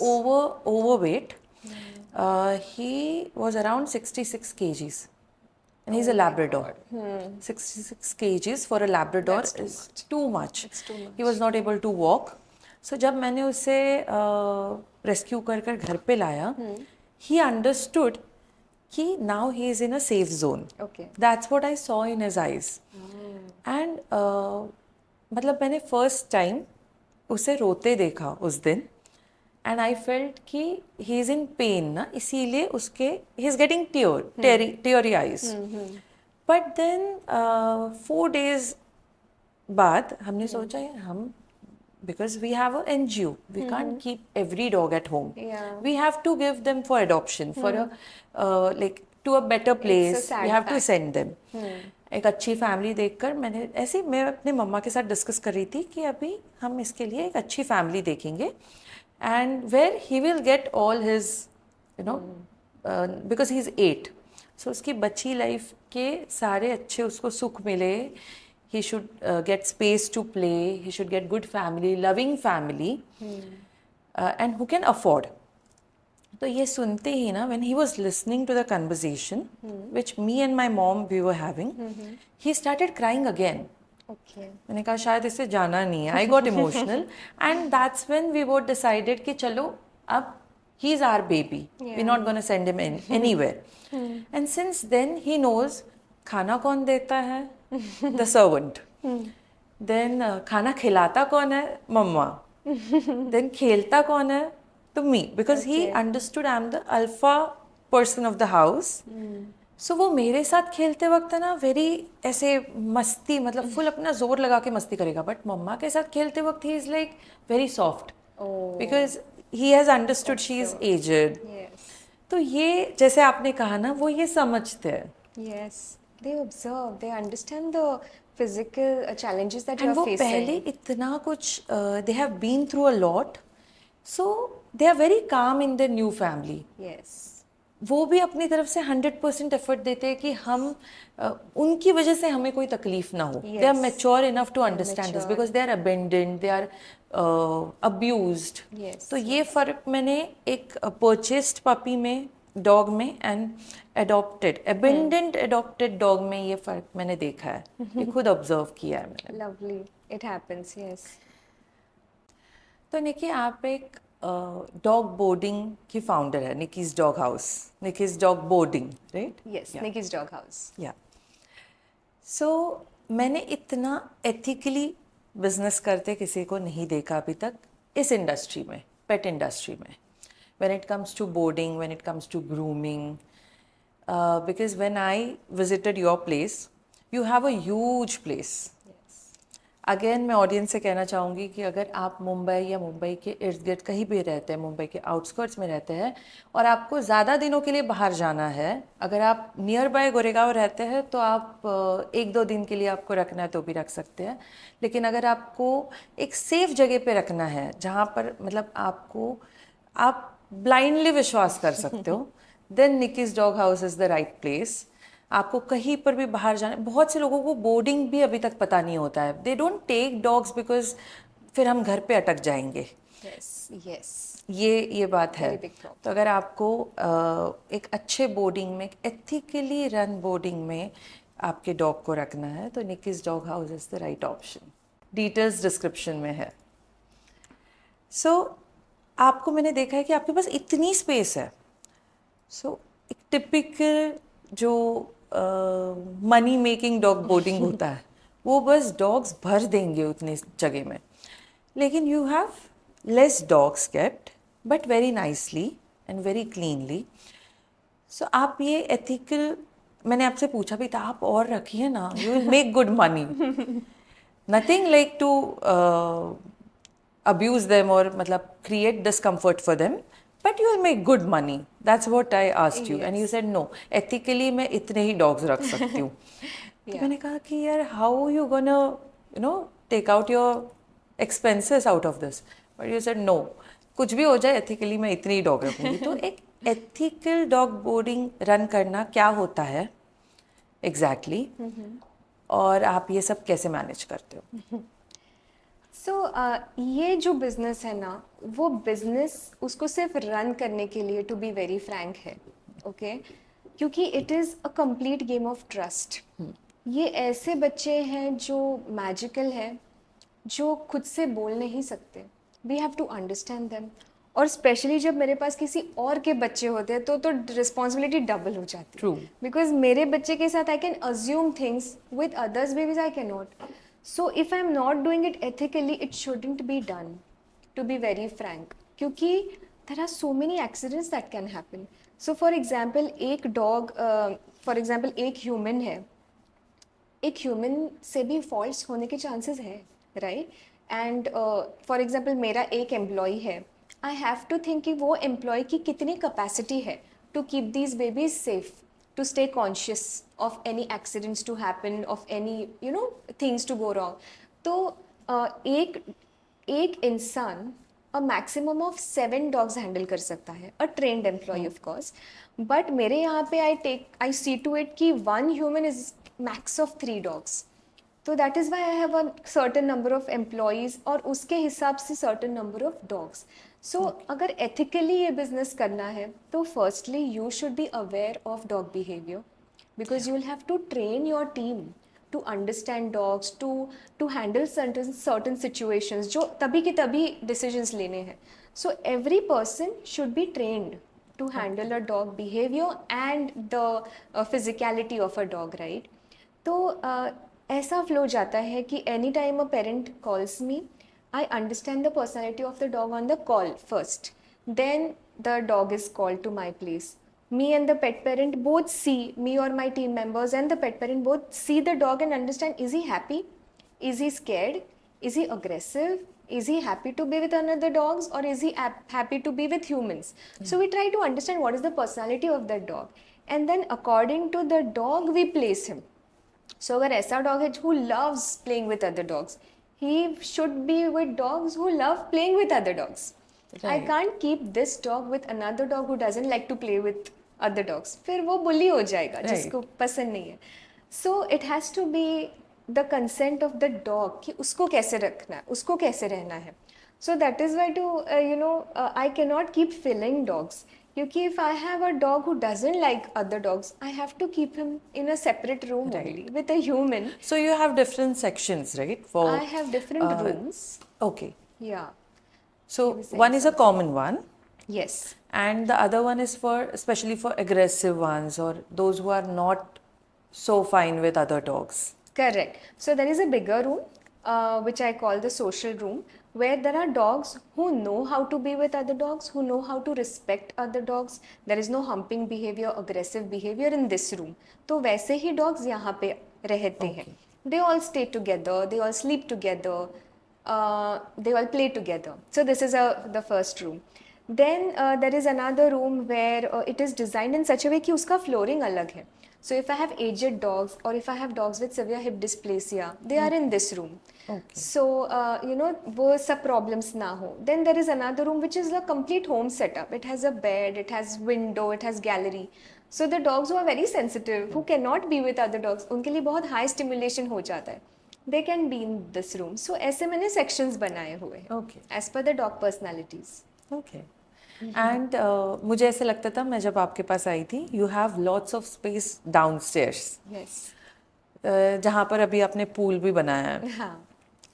overweight. He was around 66 kgs. And he's a Labrador. 66 kgs for a Labrador is too much. It's too much. He was not able to walk. So जब मैंने उसे rescue कर कर घर पे लाया, he understood कि now he is in a safe zone. Okay. That's what I saw in his eyes. And मतलब मैंने फर्स्ट टाइम उसे रोते देखा उस दिन. एंड आई फेल्ट कि ही इज इन पेन ना, इसीलिए उसके he is getting teary eyes. But then 4 days बाद हमने सोचा यार हम, because we have a NGO, we can't keep every dog at home. Yeah. We have to give them for adoption, for a like to a better place. sad we have to fact. Send them. एक अच्छी family देखकर मैंने ऐसे, मैं अपने मम्मा के साथ discuss कर रही थी कि अभी हम इसके लिए एक अच्छी फैमिली देखेंगे, and where he will get all his you know, because he is 8. सो उसकी बची लाइफ के सारे अच्छे उसको सुख मिले. He should get space to play, he should get good family, loving family, and who can afford. तो ये सुनते ही ना, when he was listening to the conversation which me and my mom we were having, he started crying again. Okay. मैंने कहा शायद इसे जाना नहीं है. I got emotional and that's when we both decided कि चलो अब he is our baby. We're not going to send him anywhere. And since then he knows खाना कौन देता है, the servant. Then खाना खिलाता कौन है, मम्मा. Then खेलता कौन है, to me, because he understood I'm the alpha person of the house. So वो मेरे साथ खेलते वक्त ना वेरी ऐसे मस्ती, मतलब फुल अपना जोर लगा के मस्ती करेगा. बट मम्मा के साथ खेलते वक्त he is like very soft, because he has understood she is aged. Yes. तो ये जैसे आपने कहा ना, वो ये समझते हैं. Yes. They observe. They understand the physical challenges that you and are वो facing. पहले इतना कुछ they have been through a lot, so they are very calm in their new family. Yes. वो भी अपनी तरफ से 100% एफर्ट देते हैं कि हम उनकी वजह से हमें कोई तकलीफ ना हो. They are mature enough to understand this, because they are abandoned, they are abused. Yes. तो ये फ़र्क मैंने एक परचेस्ड पपी में, डॉग में, एंड अबेंडेंट एडॉप्टेड डॉग में ये फ़र्क मैंने देखा है. ये खुद ऑब्जर्व किया है मैंने. Lovely. It happens. Yes. तो निकी, आप एक डॉग बोर्डिंग की फाउंडर है, Nikki's dog house, Nikki's dog boarding, right? Yes. Nikki's dog house. या सो मैंने इतना एथिकली बिजनेस करते किसी को नहीं देखा अभी तक इस इंडस्ट्री में, पेट इंडस्ट्री में. When it comes to boarding, when it comes to grooming, because when I visited your place, you have a huge place. Again मैं ऑडियंस से कहना चाहूँगी कि अगर आप मुंबई या मुंबई के इर्द गिर्द कहीं भी रहते हैं, मुंबई के आउटस्कर्ट्स में रहते हैं और आपको ज़्यादा दिनों के लिए बाहर जाना है, अगर आप नियर बाय गोरेगांव रहते हैं तो आप 1-2 दिन के लिए आपको रखना है तो भी रख सकते हैं. लेकिन अगर आपको एक सेफ जगह पे रखना है जहाँ पर मतलब आपको आप ब्लाइंडली विश्वास कर सकते हो, then Nikki's dog house is the right place. आपको कहीं पर भी बाहर जाना, बहुत से लोगों को बोर्डिंग भी अभी तक पता नहीं होता है. They don't take dogs because फिर हम घर पे अटक जाएंगे. Yes. Yes. ये बात है. Very big problem. तो अगर आपको एक अच्छे बोर्डिंग में, एथिकली रन बोर्डिंग में आपके डॉग को रखना है तो Nikki's dog house is the right option. Details description में है. सो आपको मैंने देखा है कि आपके पास इतनी स्पेस है. सो एक टिपिकल जो मनी मेकिंग डॉग बोर्डिंग होता है वो बस डॉग्स भर देंगे उतनी जगह में. लेकिन you have less dogs kept but very nicely and very cleanly. So आप ये एथिकल, मैंने आपसे पूछा भी था, आप और रखिए ना, you will make good money. Nothing like to abuse them or मतलब create discomfort for them, but you will make good money, that's what I asked you and you said no, ethically मैं इतने ही dogs रख सकती हूँ. तो मैंने कहा कि यार how you gonna take out your expenses out of this, but you said no, कुछ भी हो जाए एथिकली मैं इतने ही डॉग रखूंगी. तो एक एथिकल डॉग बोर्डिंग रन करना क्या होता है एग्जैक्टली और आप ये सब कैसे मैनेज करते हो? सो ये जो बिजनेस है ना, वो बिजनेस उसको सिर्फ रन करने के लिए, टू बी वेरी फ्रैंक, है ओके क्योंकि it is a complete game of trust. ये ऐसे बच्चे हैं जो मैजिकल है, जो खुद से बोल नहीं सकते. We have to understand them. और स्पेशली जब मेरे पास किसी और के बच्चे होते हैं तो रिस्पॉन्सिबिलिटी डबल हो जाती है. True. बिकॉज मेरे बच्चे के साथ I can assume things, with others babies I can not. So if I'm not doing it ethically, it shouldn't be done, to be very frank. क्योंकि there are so many accidents that can happen. So for example, एक dog, for example एक human है, एक human से भी faults होने के chances है, right? And for example मेरा एक employee है, I have to think कि वो employee की कितनी capacity है to keep these babies safe, to stay conscious of any accidents to happen, of any things to go wrong. तो एक इंसान a maximum of 7 dogs handle कर सकता है, a trained employee of course. But मेरे यहाँ पे I see to it कि one human is max of 3 dogs. तो that is why I have a certain number of employees और उसके हिसाब से certain number of dogs. So अगर ethically ये business करना है तो firstly you should be aware of dog behavior, because you will have to train your team to understand dogs, to handle certain situations जो तभी की तभी decisions लेने हैं. So every person should be trained to handle a dog behavior and the physicality of a dog, right? तो ऐसा flow जाता है कि any time a parent calls me, I understand the personality of the dog on the call first, then the dog is called to my place. Me and the pet parent both see, me or my team members and the pet parent both see the dog and understand, is he happy, is he scared, is he aggressive, is he happy to be with another dogs, or is he happy to be with humans. So we try to understand what is the personality of that dog, and then according to the dog we place him. So अगर ऐसा dog है who loves playing with other dogs, he should be with dogs who love playing with other dogs. I Right. can't keep this dog with another dog who doesn't like to play with other dogs. फिर वो bully हो जाएगा जिसको पसंद नहीं है. So it has to be the consent of the dog कि उसको कैसे रखना है, उसको कैसे रहना है. So that is why I cannot keep filling dogs. क्योंकि if I have a dog who doesn't like other dogs, I have to keep him in a separate room only with a human. So you have different sections, right? For I have different rooms. Okay. Yeah. So one is a common one, Yes. and the other one is for especially for aggressive ones or those who are not so fine with other dogs. Correct. So there is a bigger room, which I call the social room, where there are dogs who know how to be with other dogs, who know how to respect other dogs. There is no humping behavior, aggressive behavior in this room. तो वैसे ही dogs यहाँ पे रहते हैं. They all stay together, they all sleep together, they all play together. So this is the first room. Then there is another room where it is designed in such a way कि उसका flooring अलग है. So if I have aged dogs or if I have dogs with severe hip dysplasia, they are in this room. Okay. So वो सब problems ना हो. Then there is another room which is a complete home setup. It has a bed, it has window, it has gallery. So the dogs who are very sensitive, who cannot be with other dogs, उनके लिए बहुत high stimulation हो जाता है. They can be in this room. So ऐसे मैंने sections बनाए हुए हैं. Okay. As per the dog personalities. Okay. And मुझे ऐसे लगता था मैं जब आपके पास आई थी, you have lots of space downstairs. Yes. जहाँ पर अभी आपने पूल भी बनाया है. हाँ.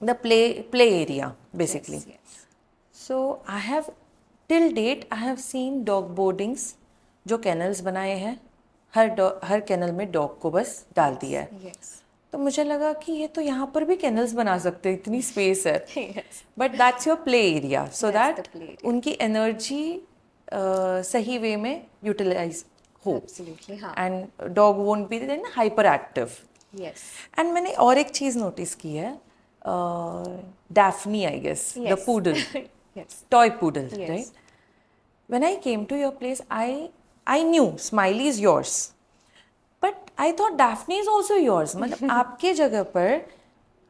The play area basically. Yes, yes. So I have till date I have seen dog boardings जो kennels बनाए हैं, हर kennel में dog को बस डाल दिया है. Yes. तो मुझे लगा कि ये तो यहाँ पर भी kennels बना सकते हैं, इतनी space है. Yes. But that's your play area, so That's that the play area. उनकी energy सही way में utilize हो. Absolutely. हाँ. And dog won't be then hyperactive. Yes. And मैंने और एक चीज़ notice की है, Daphne I guess, the Yes. poodle. Yes. Toy poodle, Yes. right? when I came to your place, I knew Smiley is yours. But I thought Daphne is also yours. मतलब आपके जगह पर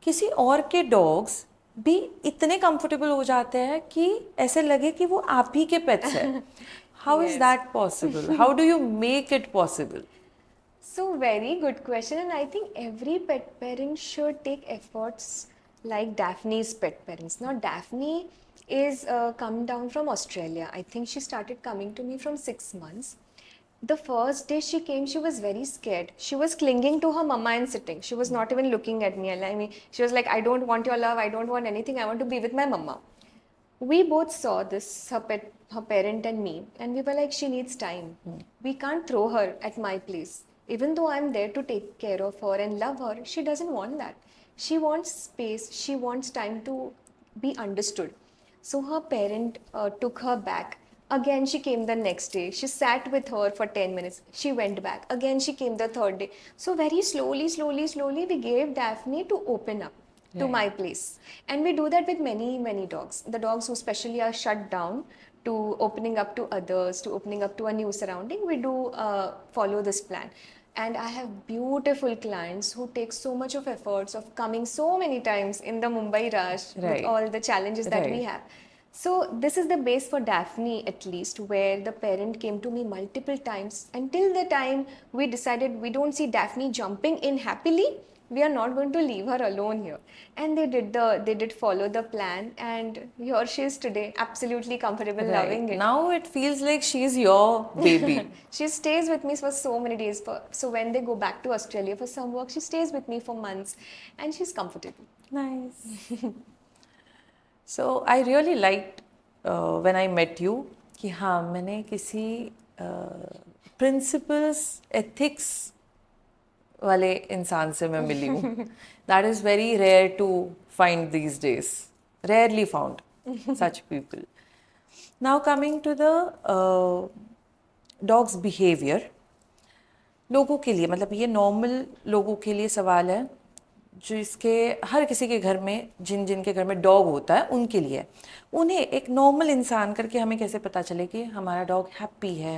किसी और के डॉग्स भी इतने कंफर्टेबल हो जाते हैं कि ऐसे लगे कि वो आप ही के पेट्स हैं. How is Yes. that possible? How do you make it possible? So very good question, and I think every pet parent should take efforts like Daphne's pet parents. Now Daphne is come down from Australia. I think she started coming to me from 6 months. The first day she came, she was very scared. She was clinging to her mama and sitting. She was not even looking at me. I mean, she was like, "I don't want your love. I don't want anything. I want to be with my mama." We both saw this, her parent and me, and we were like, she needs time. We can't throw her at my place. Even though I'm there to take care of her and love her, she doesn't want that. She wants space. She wants time to be understood. So her parent took her back. Again, she came the next day. She sat with her for 10 minutes. She went back. Again, she came the third day. So very slowly, we gave Daphne to open up to my place. And we do that with many dogs. The dogs who especially are shut down to opening up to others, to opening up to a new surrounding, we do follow this plan. And I have beautiful clients who take so much of efforts of coming so many times in the Mumbai rush with Right. all the challenges that we Right. have. So this is the base for Daphne, at least, where the parent came to me multiple times. Until the time we decided we don't see Daphne jumping in happily, we are not going to leave her alone here. And they did follow the plan, and here she is today, absolutely comfortable, loving it. Now it feels like she's your baby. She stays with me for so many days. So when they go back to Australia for some work, she stays with me for months, and she's comfortable. Nice. So I really liked when I met you कि हाँ मैंने किसी principles, ethics वाले इंसान से मैं मिली हूँ. That is very rare to find these days. Rarely found such people. Now coming to the dog's behavior. लोगों के लिए मतलब ये नॉर्मल लोगों के लिए सवाल है जिसके हर किसी के घर में जिनके घर में डॉग होता है उनके लिए उन्हें एक नॉर्मल इंसान करके हमें कैसे पता चले कि हमारा डॉग हैप्पी है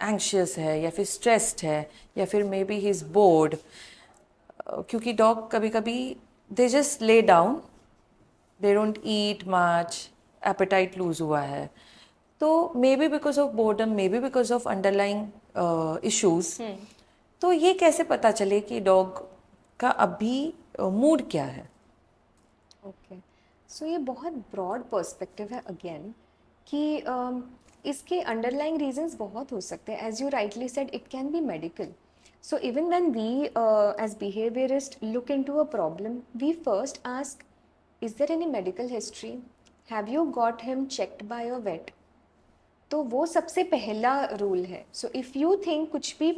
एंग्शियस है या फिर स्ट्रेस्ड है या फिर maybe he is bored क्योंकि डॉग कभी कभी they just lay down they don't eat much appetite lose हुआ है तो maybe because of boredom maybe because of underlying issues तो ये कैसे पता चले कि डॉग का अभी मूड क्या है ओके सो ये बहुत ब्रॉड पर्सपेक्टिव है अगेन कि इसके अंडरलाइंग रीजंस बहुत हो सकते हैं as you rightly said it can be medical so even when we as behaviourist look into a problem we first ask is there any medical history have you got him checked by a vet तो वो सबसे पहला rule है so if you think कुछ भी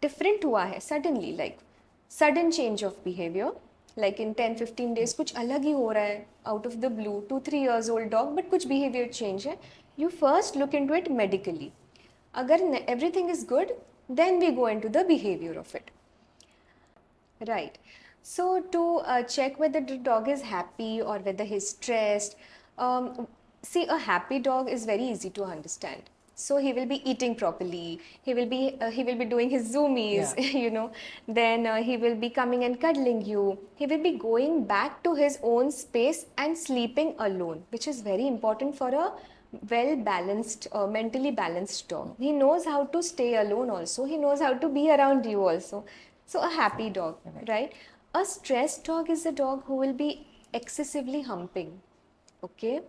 different हुआ है suddenly like sudden change of behaviour like in 10-15 days कुछ अलग ही हो रहा है out of the blue 2-3 years old dog but कुछ बिहेवियर चेंज है you first look into it medically अगर everything is good then we go into the behaviour of it Right. So to check whether the dog is happy or whether he's stressed, see a happy dog is very easy to understand. So he will be eating properly. He will be doing his zoomies, you know. Then he will be coming and cuddling you. He will be going back to his own space and sleeping alone, which is very important for a well balanced, mentally balanced dog. He knows how to stay alone also. He knows how to be around you also. So a happy dog, right? A stressed dog is a dog who will be excessively humping, okay?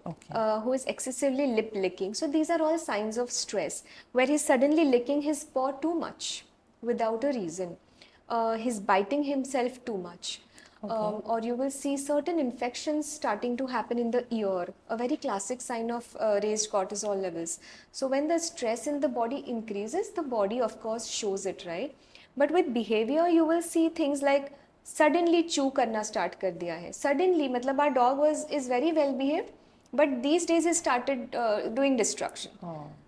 Who is excessively lip licking. So these are all signs of stress, where he's suddenly licking his paw too much without a reason. He's biting himself too much. Or you will see certain infections starting to happen in the ear, a very classic sign of raised cortisol levels. So when the stress in the body increases, the body of course shows it, right? But with behavior, you will see things like suddenly chew करना start कर दिया है. Suddenly, मतलब our dog is very well behaved, but these days he started doing destruction.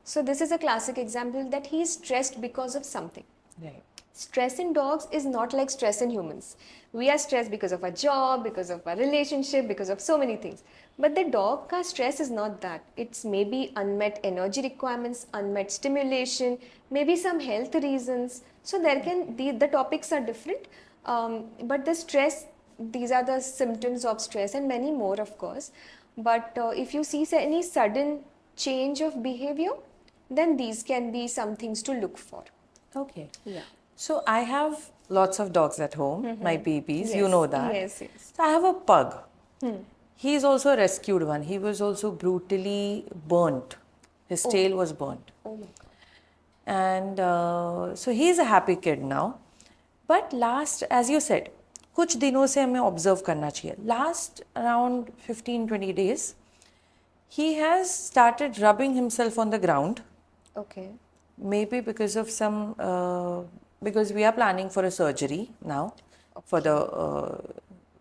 So this is a classic example that he is stressed because of something. Right. stress in dogs is not like stress in humans. We are stressed because of our job, because of our relationship, because of so many things. But the dog ka stress is not that. It's maybe unmet energy requirements, unmet stimulation, maybe some health reasons. So there can the topics are different, but the stress, these are the symptoms of stress and many more, of course. But if you see any sudden change of behavior, then these can be some things to look for. Okay. Yeah. So I have lots of dogs at home, my babies, you Yes, know that. yes, yes. So I have a pug. He is also a rescued one. He was also brutally burnt. His tail was burnt. Oh my God. And so he is a happy kid now. But last, as you said, कुछ दिनों से हमें observe करना चाहिए. Last around 15-20 days, he has started rubbing himself on the ground. Okay. Maybe because of some, because we are planning for a surgery now for the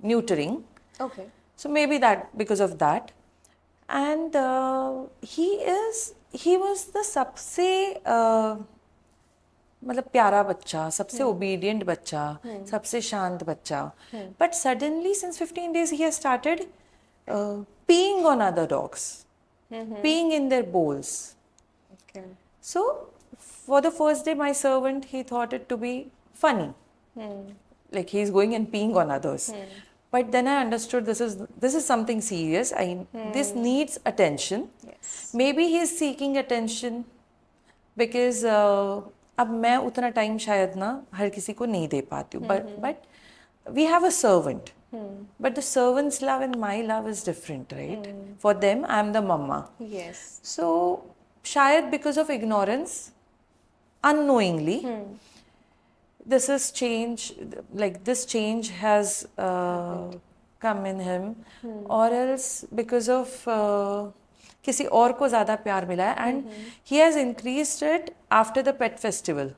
neutering. Okay. So maybe that, because of that. And he was the सबसे मतलब प्यारा बच्चा, सबसे obedient बच्चा, सबसे शांत बच्चा. But suddenly since 15 days he has started peeing on other dogs, peeing in their bowls. Okay. So for the first day, my servant, he thought it to be funny, like he's going and peeing on others. But then I understood this is something serious. This needs attention. Yes. Maybe he is seeking attention because अब मैं उतना time शायद ना हर किसी को नहीं दे पाती हूँ. But we have a servant. But the servant's love and my love is different, right? For them, I'm the mama. Yes. So शायद because of ignorance, unknowingly, this is change, like this change has come in him, or else because of किसी और को ज़्यादा प्यार मिला है, and he has increased it after the pet festival.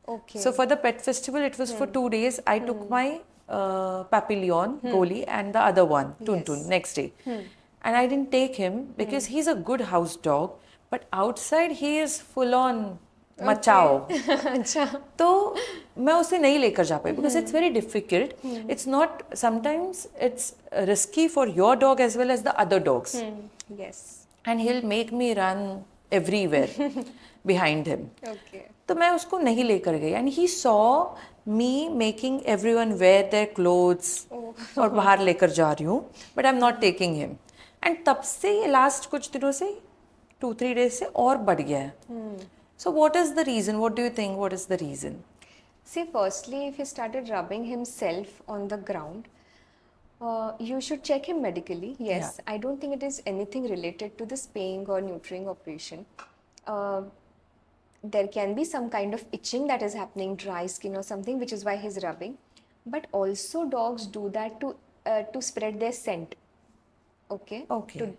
Okay. So for the pet festival, it was for 2 days. I took my Papillon, Goli, and the other one, Tuntun, next day. And I didn't take him because he's a good house dog, but outside he is full on machao. अच्छा. तो मैं उसे नहीं लेकर जा पाई because it's very difficult. It's not, sometimes it's risky for your dog as well as the other dogs. Yes. And he'll make me run everywhere behind him. Okay. तो मैं उसको नहीं लेकर गई. And he saw me making everyone wear their clothes और बाहर लेकर जा रही हूँ, but I'm not taking him. And तब से ये last कुछ दिनों से 2-3 days से और बढ़ गया है. So what is the reason? What do you think? What is the reason? See, firstly, if he started rubbing himself on the ground, you should check him medically. Yes, Yeah. I don't think it is anything related to the spaying or neutering operation. There can be some kind of itching that is happening, dry skin or something, which is why he's rubbing. But also, dogs do that to spread their scent. Okay. Okay.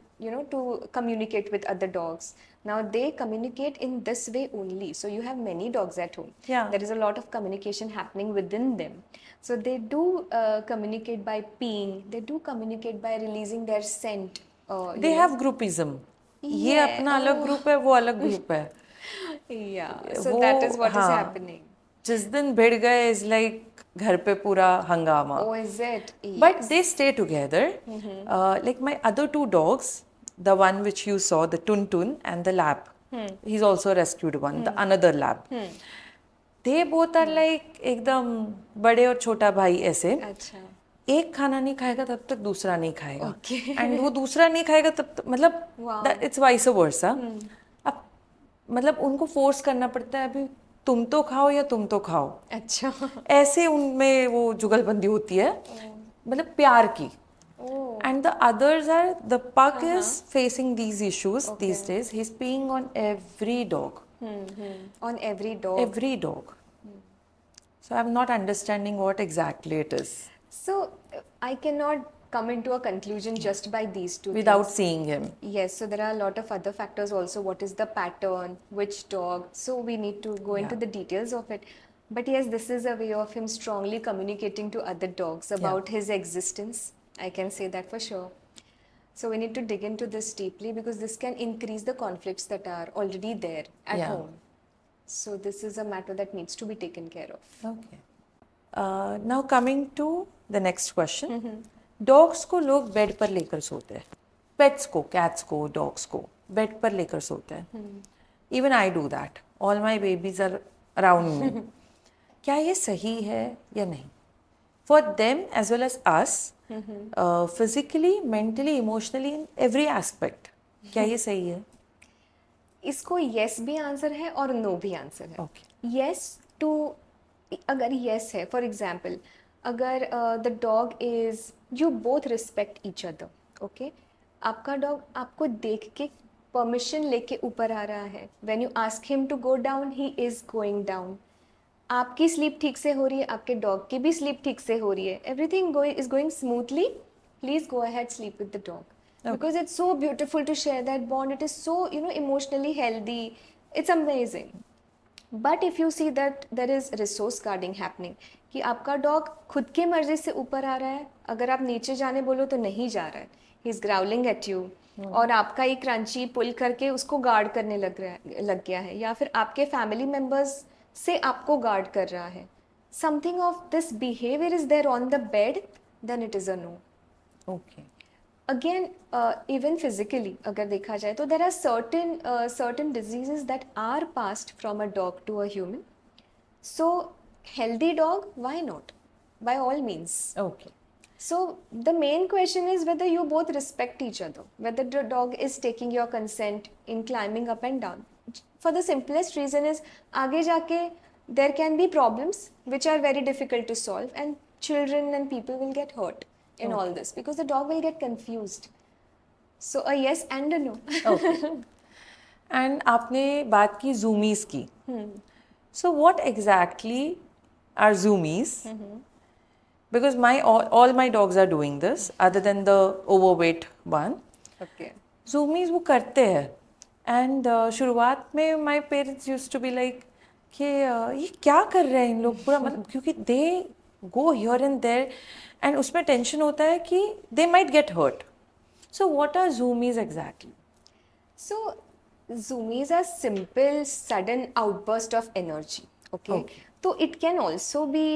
To communicate with other dogs. Now they communicate in this way only. So you have many dogs at home. Yeah. There is a lot of communication happening within them. So they do communicate by peeing. They do communicate by releasing their scent. They have groupism. ये Yeah. अपना अलग group है, वो अलग group है. Yeah. So वो, that is what is हाँ, happening. जिस दिन भिड़ गए is like घर पे पूरा हंगामा. Oh, is it? But they stay together. Like my other 2 dogs, the one which you saw, the Tuntun and the lab. He's also a rescued one, the another lab. They both are like एकदम बड़े और छोटा भाई ऐसे. अच्छा. एक खाना नहीं खाएगा तब तक दूसरा नहीं खाएगा. Okay. एंड वो दूसरा नहीं खाएगा तब तक, मतलब Wow. It's vice versa. अब मतलब उनको फोर्स करना पड़ता है, अभी तुम तो खाओ या तुम तो खाओ. अच्छा. ऐसे उनमें वो जुगलबंदी होती है, मतलब प्यार की. Oh. And the others are, the pug is facing these issues these days. He's peeing on every dog. On every dog. Every dog. So I'm not understanding what exactly it is So I cannot come into a conclusion just by these two without things. seeing him. Yes, so there are a lot of other factors also. What is the pattern? Which dog? So we need to go into the details of it. But yes, this is a way of him strongly communicating to other dogs about his existence. I can say that for sure. So we need to dig into this deeply because this can increase the conflicts that are already there at Yeah. home. So this is a matter that needs to be taken care of. Okay. Now coming to the next question. Dogs को लोग bed पर लेकर सोते हैं. Pets को, cats को, dogs को bed पर लेकर सोते हैं. Even I do that. All my babies are around me. क्या ये सही है या नहीं? For them as well as us, physically, mentally, emotionally, in every aspect. क्या ये सही है? इसको yes भी आंसर है और no भी आंसर है. Okay. Yes to, अगर yes है, for example, अगर the dog is, you both respect each other, okay? आपका dog आपको देख के permission लेके ऊपर आ रहा है. When you ask him to go down, he is going down. आपकी स्लीप ठीक से हो रही है, आपके डॉग की भी स्लीप ठीक से हो रही है, everything is going smoothly, please go ahead sleep with the dog because it's so beautiful to share that bond. It is so emotionally healthy, it's amazing. But if you see that there is resource guarding happening, कि आपका dog खुद की मर्जी से ऊपर आ रहा है, अगर आप नीचे जाने बोलो तो नहीं जा रहा है, he is growling at you, और आपका एक क्रंची पुल करके उसको गार्ड करने लग गया है, या फिर आपके फैमिली मेम्बर्स से आपको गार्ड कर रहा है, something of this behaviour is there on the bed, then it is a no. Okay. Again even physically अगर देखा जाए तो there are certain diseases that are passed from a dog to a human. So healthy dog, why not, by all means. Okay. So the main question is whether you both respect each other, whether the dog is taking your consent in climbing up and down. For the simplest reason is, आगे जाके there can be problems which are very difficult to solve, and children and people will get hurt in all this because the dog will get confused. So a yes and a no. Okay. And आपने बात की zoomies की. So what exactly are zoomies? Because all my dogs are doing this, other than the overweight one. Okay. Zoomies वो करते हैं. And शुरुआत में my parents used to be like कि ये क्या कर रहे हैं इन लोग पूरा, मतलब क्योंकि they go here and there and उसमें टेंशन होता है कि they might get hurt. So what are zoomies exactly? So zoomies are simple sudden outburst of energy. Okay. तो it can also be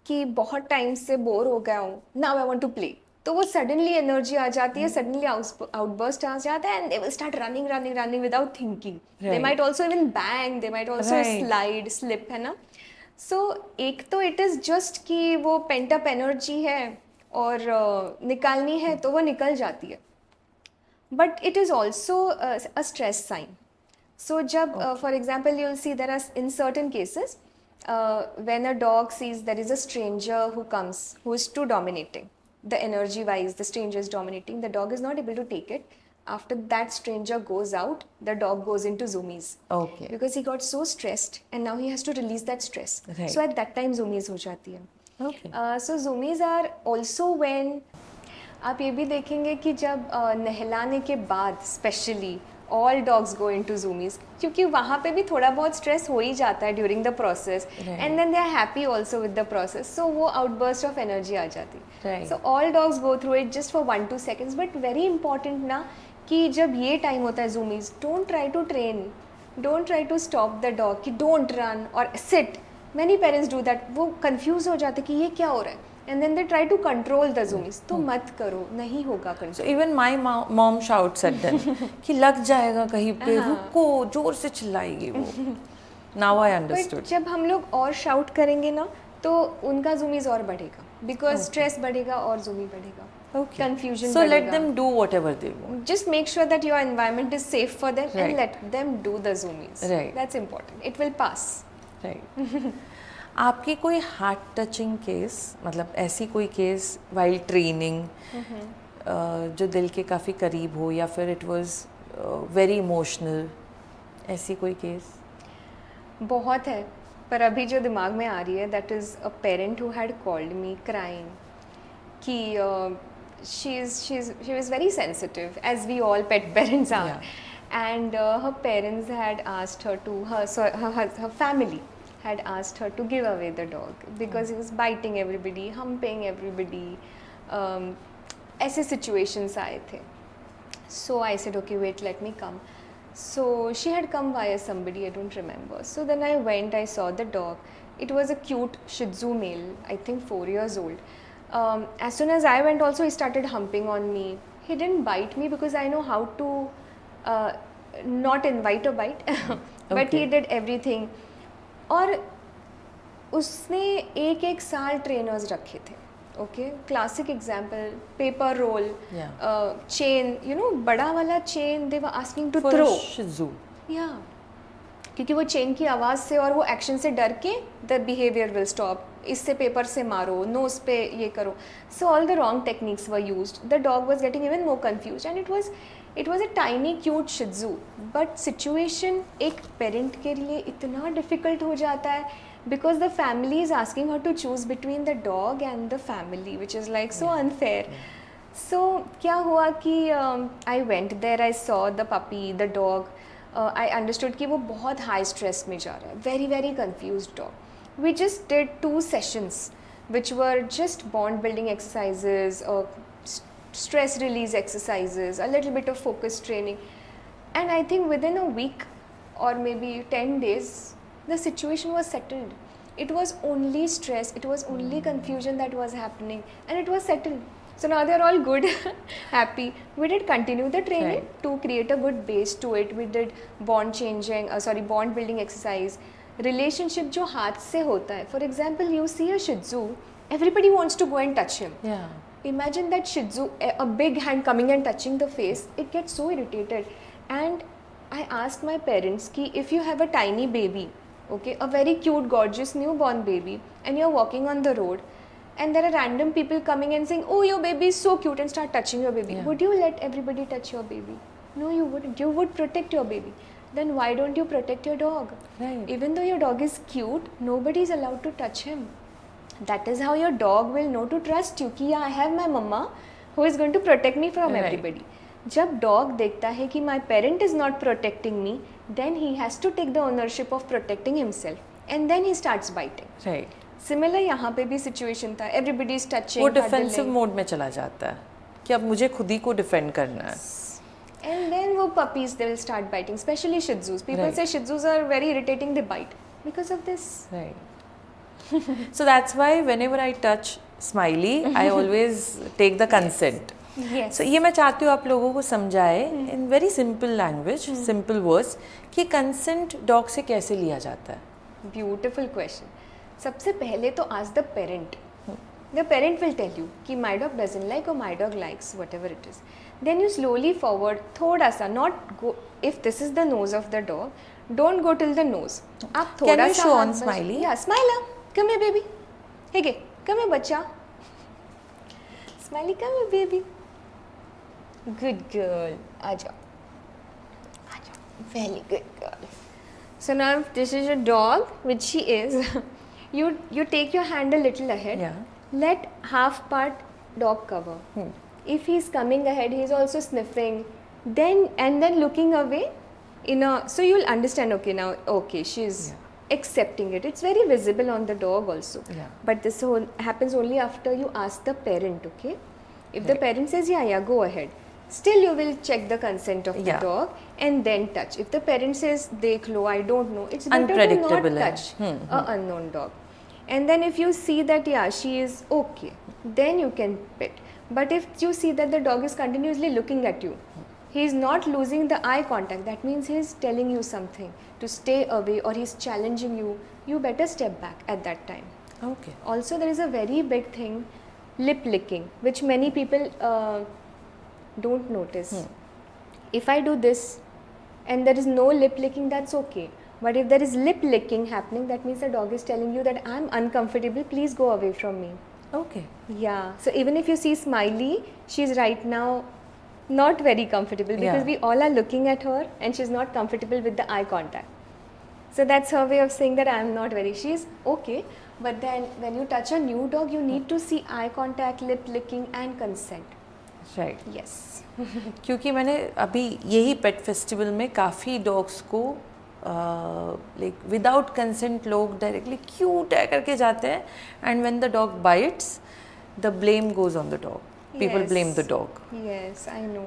कि बहुत टाइम से बोर हो गया हूँ, now I want to play, तो वो सडनली एनर्जी आ जाती है, सडनली आउटबर्स्ट आ जाता है, and they will start running without thinking. They might also even bang, they might also slide, slip, है ना. सो एक तो इट इज जस्ट कि वो पेंट अप एनर्जी है और निकालनी है तो वो निकल जाती है, but it is also a stress sign. So जब for example you will see there are in certain cases when a dog sees there is a stranger who comes who is too dominating, the energy wise the stranger is dominating, the dog is not able to take it. After that stranger goes out, the dog goes into zoomies. Okay. Because he got so stressed and now he has to release that stress. Right. So at that time zoomies हो जाती है. Okay. So zoomies are also when आप ये भी देखेंगे कि जब नहलाने के बाद specially all dogs go into zoomies, क्योंकि वहाँ पे भी थोड़ा बहुत स्ट्रेस हो ही जाता है during the process, and then they are happy also with the process, so वो आउटबर्स्ट ऑफ एनर्जी आ जाती है. So all dogs go through it just for 1-2 seconds, but very important ना कि जब ये टाइम होता है zoomies, don't try to train, don't try to stop the dog कि डोंट रन और sit. Many parents do that, वो confuse हो जाते कि ये क्या हो रहा है, and then they try to control the zoomies. तो मत करो, नहीं होगा control. So even my mom shouts at them कि लग जाएगा कहीं पे, रुको, जोर से चिल्लाएगी वो. Now I understood. But जब हम लोग और shout करेंगे ना तो उनका zoomies और बढ़ेगा, because stress बढ़ेगा और zoomie बढ़ेगा. Okay. Confusion So बढ़ेगा. let them do whatever they want. Just make sure that your environment is safe for them, Right. and let them do the zoomies. Right. That's important. It will pass. Right. आपकी कोई heart touching case, मतलब ऐसी कोई case while training जो दिल के काफ़ी करीब हो, या फिर इट वाज वेरी इमोशनल, ऐसी कोई केस? बहुत है, पर अभी जो दिमाग में आ रही है, that is a parent who had called me crying कि she was very sensitive, as we all pet parents are. Yeah. And her parents had asked her to, her family had asked her to give away the dog because he was biting everybody, humping everybody. ऐसे situations आए थे. So I said, okay, wait, let me come. So she had come via somebody, I don't remember. So then I went, I saw the dog. It was a cute Shih Tzu male, I think 4 years old. As soon as I went also, he started humping on me. He didn't bite me because I know how to uh, not invite a bite. But Okay. he did everything. और उसने एक साल trainers रखे थे. Okay, classic example, paper roll, chain, you know, बड़ा वाला chain they were asking to For throw. a Shih Tzu. या, क्योंकि वो चेन की आवाज़ से और वो एक्शन से डर के द बिहेवियर विल स्टॉप. इससे पेपर से मारो, नोज पे ये करो. So all the wrong techniques were used. The dog was getting even more confused and it was a tiny cute Shih Tzu. But situation एक पेरेंट के लिए इतना डिफिकल्ट हो जाता है because the family is asking her to choose between the dog and the family, which is like so unfair. So क्या हुआ कि I went there, I saw the puppy, the dog. I understood कि वो बहुत high stress में जा रहा है, very very confused dog. We just did 2 sessions which were just bond building exercises, stress release exercises, a little bit of focus training, and I think within a week or maybe 10 days the situation was settled. It was only stress, it was only confusion that was happening, and it was settled. So now they're all good, happy. We did continue the training to create a good base to it. We did bond building exercise. Relationship जो हाथ से होता है. For example, you see a Shih Tzu, everybody wants to go and touch him. Yeah. Imagine that Shih Tzu, a big hand coming and touching the face. It gets so irritated. And I asked my parents कि if you have a tiny baby, okay, a very cute, gorgeous newborn baby, and you're walking on the road, and there are random people coming and saying, oh, your baby is so cute, and start touching your baby. Yeah. Would you let everybody touch your baby? No, you wouldn't. You would protect your baby. Then why don't you protect your dog? Right. Even though your dog is cute, nobody is allowed to touch him. That is how your dog will know to trust you कि I have my mama who is going to protect me from Right. everybody. जब dog देखता है कि my parent is not protecting me, then he has to take the ownership of protecting himself and then he starts biting. Right. Similar यहाँ पे भी situation था. Everybody is touching, वो defensive mode में चला जाता है कि अब मुझे खुद ही को डिफेंड करना है. एंड देन वो puppies they will start biting, specially Shih Tzus. People say Shih Tzus are very irritating, they bite because of this. Right. So that's why whenever I touch Smiley, I always take the consent. Yes. So ये मैं चाहती हूँ आप लोगों को समझाए in very simple language, simple words कि consent dog से कैसे लिया जाता है. Beautiful question. सबसे पहले तो ask the parent. The parent will tell you कि my dog doesn't like or my dog likes, whatever it is. Then you slowly forward थोड़ा सा, not go, if this is the nose of the dog, don't go till the nose. आप थोड़ा Can you सा show हाथ on बस- Smiley? Yeah, smile up. Come here, baby. Hey, come here, बच्चा. Smiley, come here, baby. Good girl. आ जाओ. Very good girl. So now if this is a dog, which she is, you take your hand a little ahead. Yeah. Let half part dog cover. If he's coming ahead, he's also sniffing. Then looking away so you'll understand, okay, now, okay, she's accepting it. It's very visible on the dog also. Yeah. But this happens only after you ask the parent, okay? If the parent says, yeah, go ahead. Still you will check the consent of the Yeah. dog and then touch. If the parent says, dekh lo, I don't know, it's better to not Unpredictable hai. touch a unknown dog. And then if you see that, yeah, she is okay, then you can pet. But if you see that the dog is continuously looking at you, he is not losing the eye contact, that means he is telling you something to stay away or he is challenging you, you better step back at that time. Okay. Also, there is a very big thing, lip licking, which many people don't notice. If I do this and there is no lip licking, that's okay. But if there is lip licking happening, that means the dog is telling you that I'm uncomfortable, please go away from me. Okay. Yeah. So even if you see Smiley, she's right now not very comfortable because Yeah. we all are looking at her and she's not comfortable with the eye contact. So that's her way of saying that I'm not very, she's okay. But then when you touch a new dog, you need to see eye contact, lip licking and consent. Right. Yes. क्योंकि मैंने अभी यही पेट festival में काफ़ी dogs को like without consent लोग directly cute है करके जाते हैं and when the dog bytes the blame goes on the dog, people Yes. Blame the dog. Yes, I know.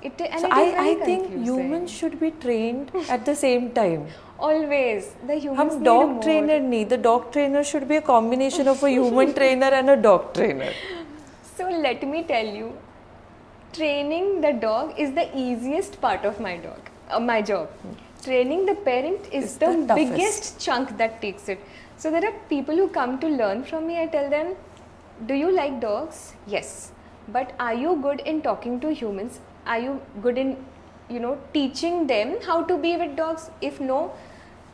And So it is very I think confusing. humans should be trained at the same time. Always the humans हम need dog more. trainer नहीं, the dog trainer should be a combination of a human trainer and a dog trainer. So let me tell you, training the dog is the easiest part of my job. Training the parent is It's the the toughest. biggest chunk that takes it. So there are people who come to learn from me. I tell them, do you like dogs? Yes. But are you good in talking to humans? Are you good in, teaching them how to be with dogs? If no,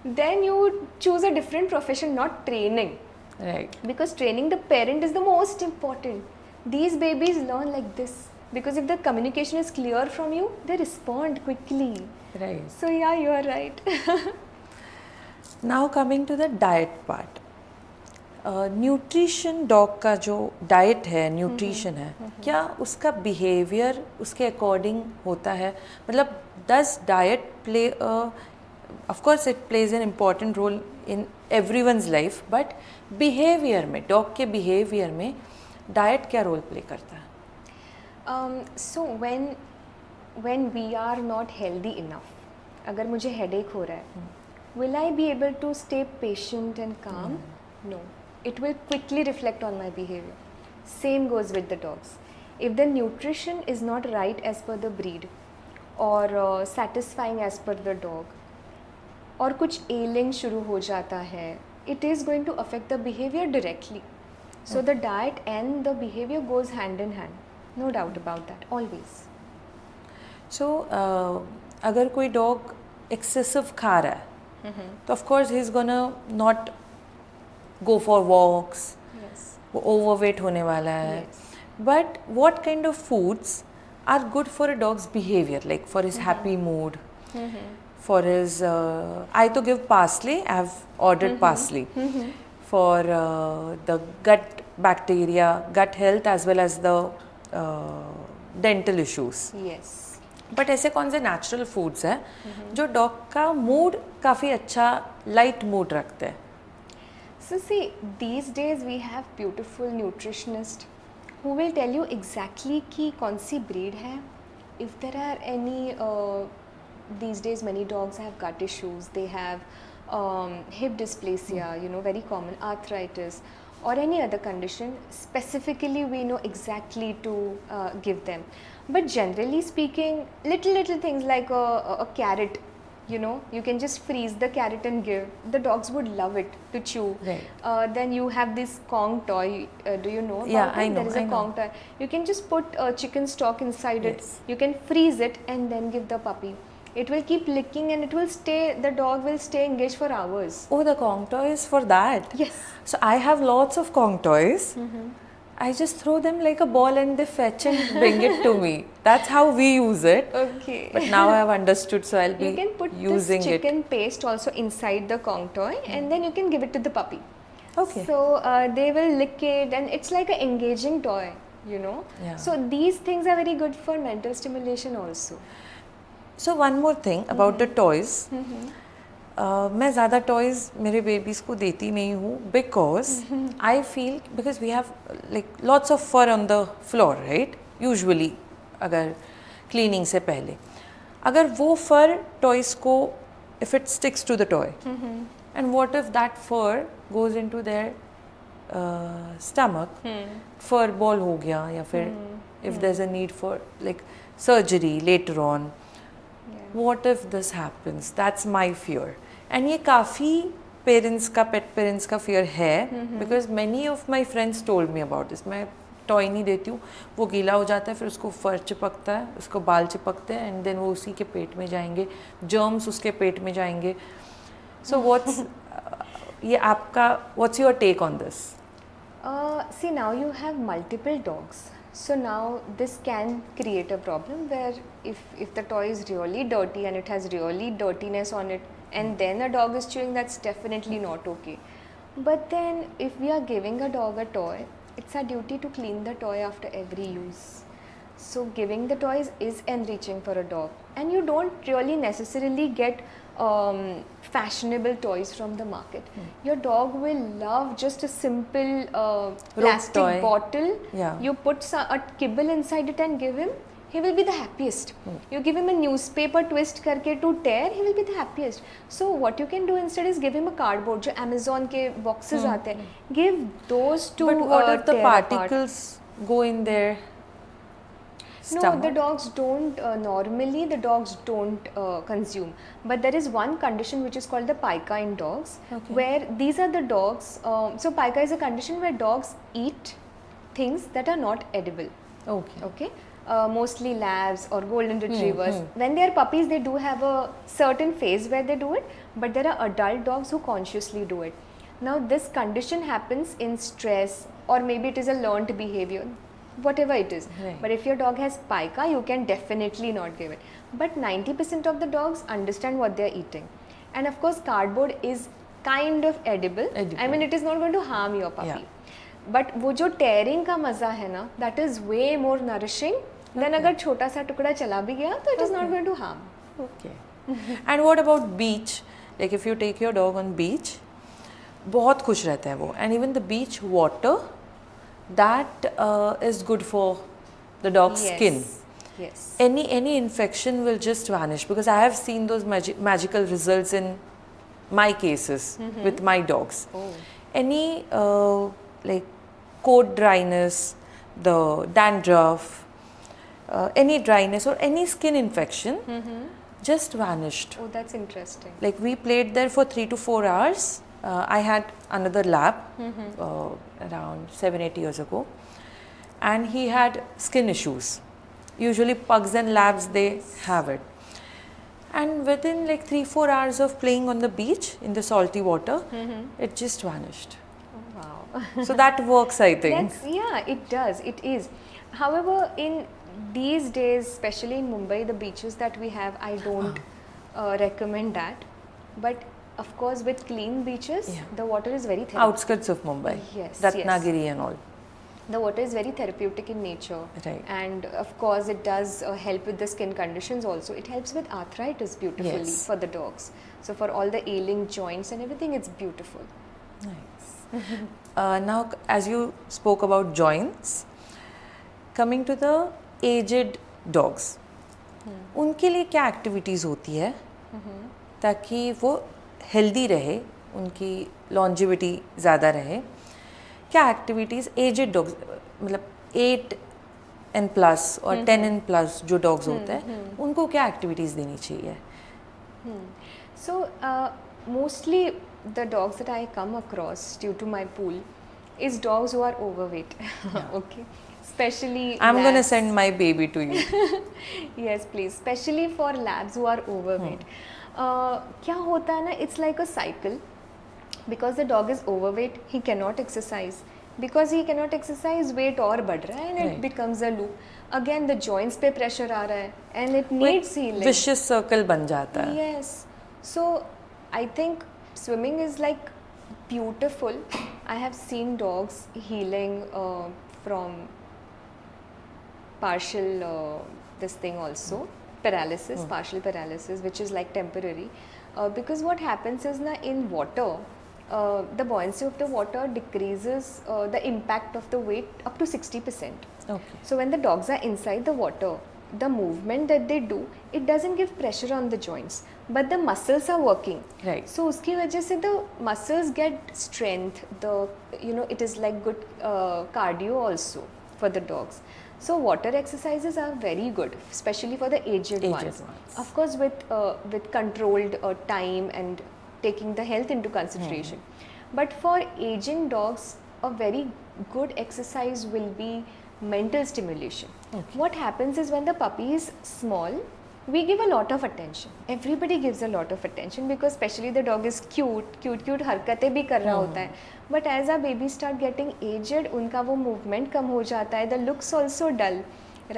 then you choose a different profession, not training. Right. Because training the parent is the most important. These babies learn like this. Because if the communication is clear from you, they respond quickly. Right. So yeah, you are right. Now coming to the diet part. Nutrition dog का जो diet है, nutrition है, क्या उसका behaviour उसके according होता है? मतलब does diet play, of course it plays an important role in everyone's life, but behaviour में, डॉग के बिहेवियर में डाइट क्या रोल प्ले करता है? So when we are not healthy enough, अगर मुझे headache हो रहा है, will I be able to stay patient and calm? No. It will quickly reflect on my behavior. Same goes with the dogs. If the nutrition is not right as per the breed or satisfying as per the dog, और कुछ ailing शुरू हो जाता है, it is going to affect the behavior directly. So the diet and the behavior goes hand in hand. No doubt about that, always. सो अगर कोई dog excessive खा रहा है तो of course he is gonna not go for walks, Yes. वो overweight होने वाला है. Yes. But what kind of foods are good for a dogs behaviour, like for his happy mood, for his I तो give parsley, I have ordered parsley for the gut bacteria, gut health as well as the dental issues. Yes. But ऐसे कौन से natural foods हैं जो dog का mood काफ़ी अच्छा light mood रखते हैं? So see, these days we have beautiful nutritionists who will tell you exactly कि कौन सी breed है. If there are any, these days many dogs have gut issues, they have hip dysplasia, very common, arthritis or any other condition, specifically we know exactly to give them. But generally speaking, little things like a carrot, you can just freeze the carrot and give. The dogs would love it to chew. Right. Then you have this Kong toy. Do you know about Yeah, it? I know, There is a I know. Kong toy. You can just put chicken stock inside it. Yes. You can freeze it and then give the puppy. It will keep licking and it will stay. The dog will stay engaged for hours. Oh, the Kong toy is for that? Yes. So I have lots of Kong toys. I just throw them like a ball and they fetch and bring it to me. That's how we use it. Okay. But now I have understood, so I'll be You can put using this chicken it. paste also inside the Kong toy and then you can give it to the puppy. Okay. So they will lick it and it's like an engaging toy, Yeah. So these things are very good for mental stimulation also. So one more thing about the toys. मैं ज़्यादा toys मेरे babies को देती नहीं हूँ because I feel because we have like lots of fur on the floor, right? Usually अगर cleaning से पहले अगर वो फर टॉयज़ को, if it sticks to the toy and what if that fur goes into their stomach, fur ball हो गया या फिर if there is a need for like surgery later on, what if this happens? That's my fear. And ये काफ़ी parents का, पेट parents का fear है, because many of my friends told me about this. मैं टॉय नहीं देती हूँ, वो गीला हो जाता है, फिर उसको फर चिपकता है, उसको बाल चिपकते हैं एंड देन वो उसी के पेट में जाएंगे, जर्म्स उसके पेट में जाएंगे. सो व्हाट्स ये आपका, what's your take on this? See, now you have multiple dogs. So now this can create a problem where if the toy is really dirty and it has really dirtiness on it and then a dog is chewing, that's definitely not okay. But then if we are giving a dog a toy, it's our duty to clean the toy after every use. So giving the toys is enriching for a dog, and you don't really necessarily get fashionable toys from the market. Your dog will love just a simple plastic toy. bottle. Yeah. You put a kibble inside it and give him. he will be the happiest. You give him a newspaper twist करके to tear, he will be the happiest. So what you can do instead is give him a cardboard. जो Amazon के boxes आते हैं, give those to But what if the tear apart. particles go in their No, stomach? the dogs don't, normally the dogs don't consume. But there is one condition which is called the pica in dogs, Okay. where these are the dogs, so pica is a condition where dogs eat things that are not edible. Okay. Okay, mostly labs or golden retrievers. When they are puppies, they do have a certain phase where they do it, but there are adult dogs who consciously do it. Now, this condition happens in stress, or maybe it is a learned behavior, whatever it is. Right. But if your dog has pica, you can definitely not give it. But 90% of the dogs understand what they are eating, and of course, cardboard is kind of edible. Edible. I mean, it is not going to harm your puppy. Yeah. But वो जो tearing का मज़ा है ना, that is way more nourishing than अगर छोटा सा टुकड़ा चला भी गया तो it is not going to harm. Okay. And what about beach? Like if you take your dog on beach, बहुत खुश रहता है वो. And even the beach water, that is good for the dog's skin. Yes. Any infection will just vanish, because I have seen those magical results in my cases with my dogs. Oh. Any like coat dryness, the dandruff, any dryness or any skin infection just vanished. Oh, that's interesting. Like we played there for 3 to 4 hours. I had another lab around 7-8 years ago, and he had skin issues. Usually pugs and labs, they have it. And within like 3-4 hours of playing on the beach in the salty water, it just vanished. Oh, wow. So that works, I think. Yeah, it does. It is. However, in these days, especially in Mumbai, the beaches that we have, I don't recommend that. But of course, with clean beaches, Yeah. the water is very therapeutic. Outskirts of Mumbai, Yes, Ratnagiri and all. The water is very therapeutic in nature. Right. And of course, it does help with the skin conditions also. It helps with arthritis beautifully Yes. for the dogs. So for all the ailing joints and everything, it's beautiful. Nice. Now, as you spoke about joints, coming to the aged dogs, उनके लिए क्या activities होती है ताकि वो healthy रहे, उनकी longevity ज़्यादा रहे? क्या एक्टिविटीज़ एजेड डॉग्स, मतलब 8 एंड प्लस और 10 एंड प्लस जो डॉग्स होते हैं, उनको क्या एक्टिविटीज़ देनी चाहिए? So mostly the dogs that I come across due to my pool is dogs who are overweight. Okay, especially I'm gonna labs. send my baby to you. Yes, please. Especially for labs who are overweight. क्या होता है ना? It's like a cycle. Because the dog is overweight, he cannot exercise. Because he cannot exercise, weight और बढ़ रहा है, and it Right. becomes a loop. Again, the joints पे pressure आ रहा है, and it needs healing. Vicious circle बन जाता है. Yes. So I think swimming is like beautiful. I have seen dogs healing from partial this thing also, paralysis, partial paralysis, which is like temporary. Because what happens is na, in water, the buoyancy of the water decreases the impact of the weight up to 60%. Okay. So when the dogs are inside the water, the movement that they do, it doesn't give pressure on the joints, but the muscles are working. Right. So उसकी वजह से the muscles get strength. The it is like good cardio also for the dogs. So water exercises are very good, especially for the aged ones. Of course, with controlled time and taking the health into consideration. But for aging dogs, a very good exercise will be mental stimulation. Okay. What happens is when the puppy is small, we give a lot of attention. Everybody gives a lot of attention because especially the dog is cute हरकतें भी कर रहा होता है. But as our babies start getting aged, उनका वो movement कम हो जाता है. The looks also dull,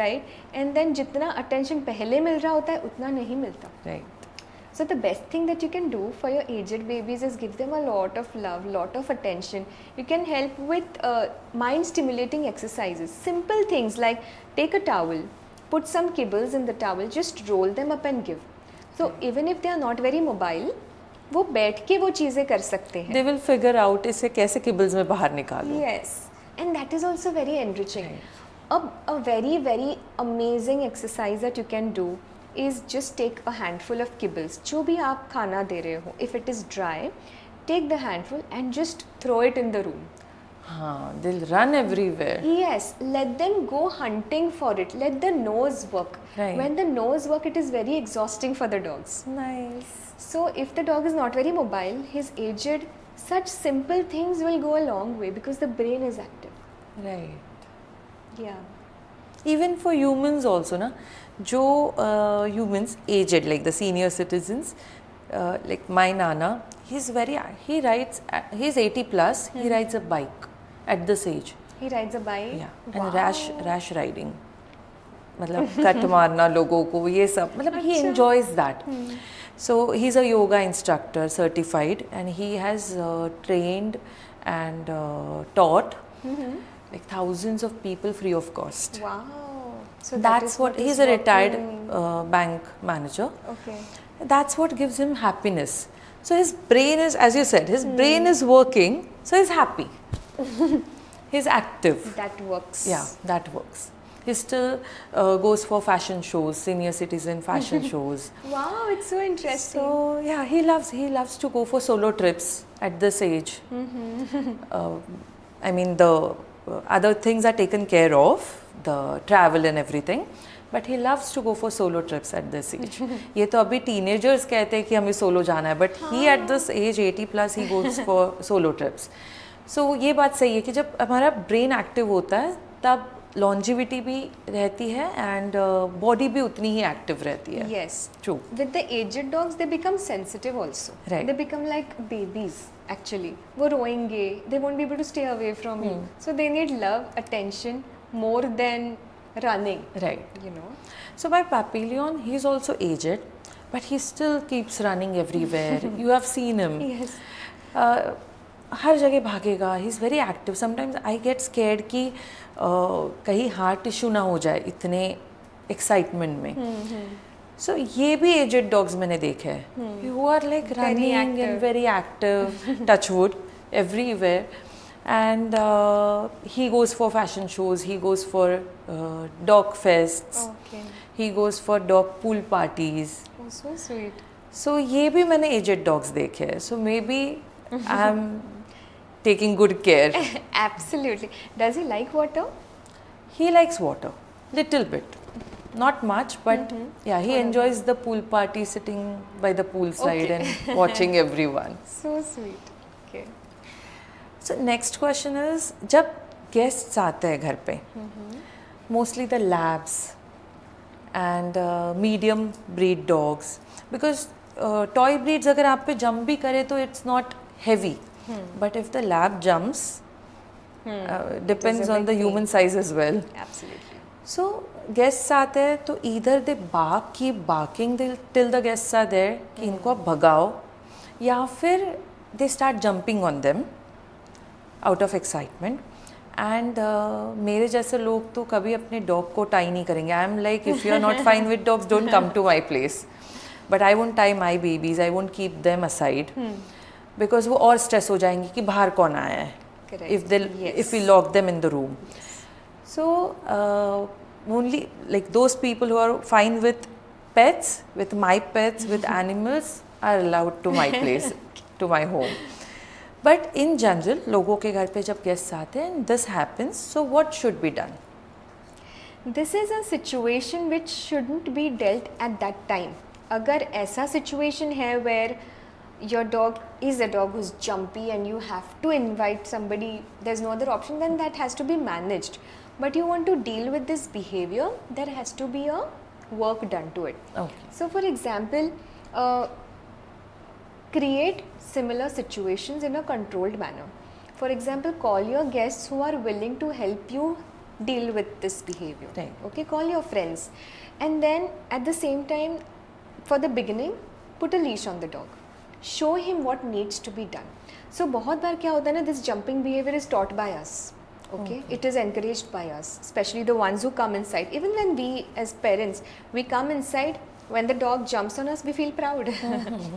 right? And then जितना attention पहले मिल रहा होता है, उतना नहीं मिलता. Right. So the best thing that you can do for your aged babies is give them a lot of love, lot of attention. You can help with mind stimulating exercises. Simple things like take a towel, put some kibbles in the towel, just roll them up and give. So even if they are not very mobile, वो बैठ के वो चीज़ें कर सकते हैं. They will figure out इसे कैसे kibbles में बाहर निकालूं. Yes, and that is also very enriching. Right. A very, very amazing exercise that you can do is just take a handful of kibbles. जो भी आप खाना दे रहे हो, if it is dry, take the handful and just throw it in the room. हाँ, they'll run everywhere. Yes, let them go hunting for it. Let the nose work. Right. When the nose work, it is very exhausting for the dogs. Nice. So if the dog is not very mobile, he's aged, such simple things will go a long way because the brain is active. Right. Yeah. Even for humans also, na, जो humans aged, like the senior citizens, like my nana, he's 80 plus, he rides a bike at this age. He rides a bike. Yeah, Wow. and rash riding. मतलब cut मारना लोगों को ये सब मतलब he enjoys that. So he's a yoga instructor certified and he has trained and taught like thousands of people free of cost. Wow. So that That's is what is he's a retired working- bank manager. Okay. That's what gives him happiness. So his brain is, as you said, his brain is working, so he's happy. He's active. That works. Yeah, that works. He still goes for fashion shows, senior citizen fashion shows. Wow, it's so interesting. So yeah, he loves to go for solo trips at this age. I mean the other things are taken care of, the travel and everything. But he loves to go for solo trips at this age. ये तो अभी teenagers कहते हैं कि हमें solo जाना है, but he at this age 80 plus he goes for solo trips. So ये बात सही है कि जब हमारा brain active होता है तब longevity भी रहती है and body भी उतनी ही active रहती है. Yes. True. With the aged dogs, they become sensitive also. Right. They become like babies actually. वो रोएंगे. They won't be able to stay away from you. So they need love, attention more than running. Right. You know. So by Papillon, he's also aged, but he still keeps running everywhere. You have seen him. Yes. हर जगह भागेगा. He's very active. Sometimes I get scared कि कहीं heart issue ना हो जाए इतने excitement में. So ये भी aged dogs मैंने देखे हैं. Who are like Very running active. and very active, touch wood, everywhere. And he goes for fashion shows, he goes for dog fests, Okay. he goes for dog pool parties. Oh, so sweet. So ये भी मैंने aged dogs देखे हैं. So maybe I'm taking good care. Absolutely. Does he like water? He likes water, little bit, not much, but yeah, he enjoys the pool party, sitting by the pool side Okay. and watching everyone. So sweet. Okay. So next question is, जब guests आते हैं घर पे, mostly the labs and medium breed dogs, because toy breeds अगर आप पे jump भी करे तो it's not heavy, but if the lab jumps, depends a on the big human size as well. Absolutely. So guests आते हैं तो either they keep barking till the guests are there कि इनको आप भगाओ, या फिर they start jumping on them out of excitement. And मेरे जैसे लोग तो कभी अपने dog को tie नहीं करेंगे. I am like, if you are not fine with dogs, don't come to my place. But I won't tie my babies. I won't keep them aside because वो और stress हो जाएंगी कि बाहर कौन आया है. Correct. If we lock them in the room. So only like those people who are fine with pets, with my pets, with animals are allowed to my place, to my home. But in general, लोगों के घर पे जब guests आते हैं, this happens. So what should be done? This is a situation which shouldn't be dealt at that time. अगर ऐसा situation है where your dog is a dog who's jumpy and you have to invite somebody, there's no other option, then that has to be managed. But you want to deal with this behavior, there has to be a work done to it. Okay. So for example, create similar situations in a controlled manner. For example, call your guests who are willing to help you deal with this behavior. Right. Okay, call your friends. And then at the same time, for the beginning, put a leash on the dog. Show him what needs to be done. So बहुत बार क्या होता है ना, this jumping behavior is taught by us. Okay, it is encouraged by us, especially the ones who come inside. Even when we as parents, we come inside, when the dog jumps on us, we feel proud.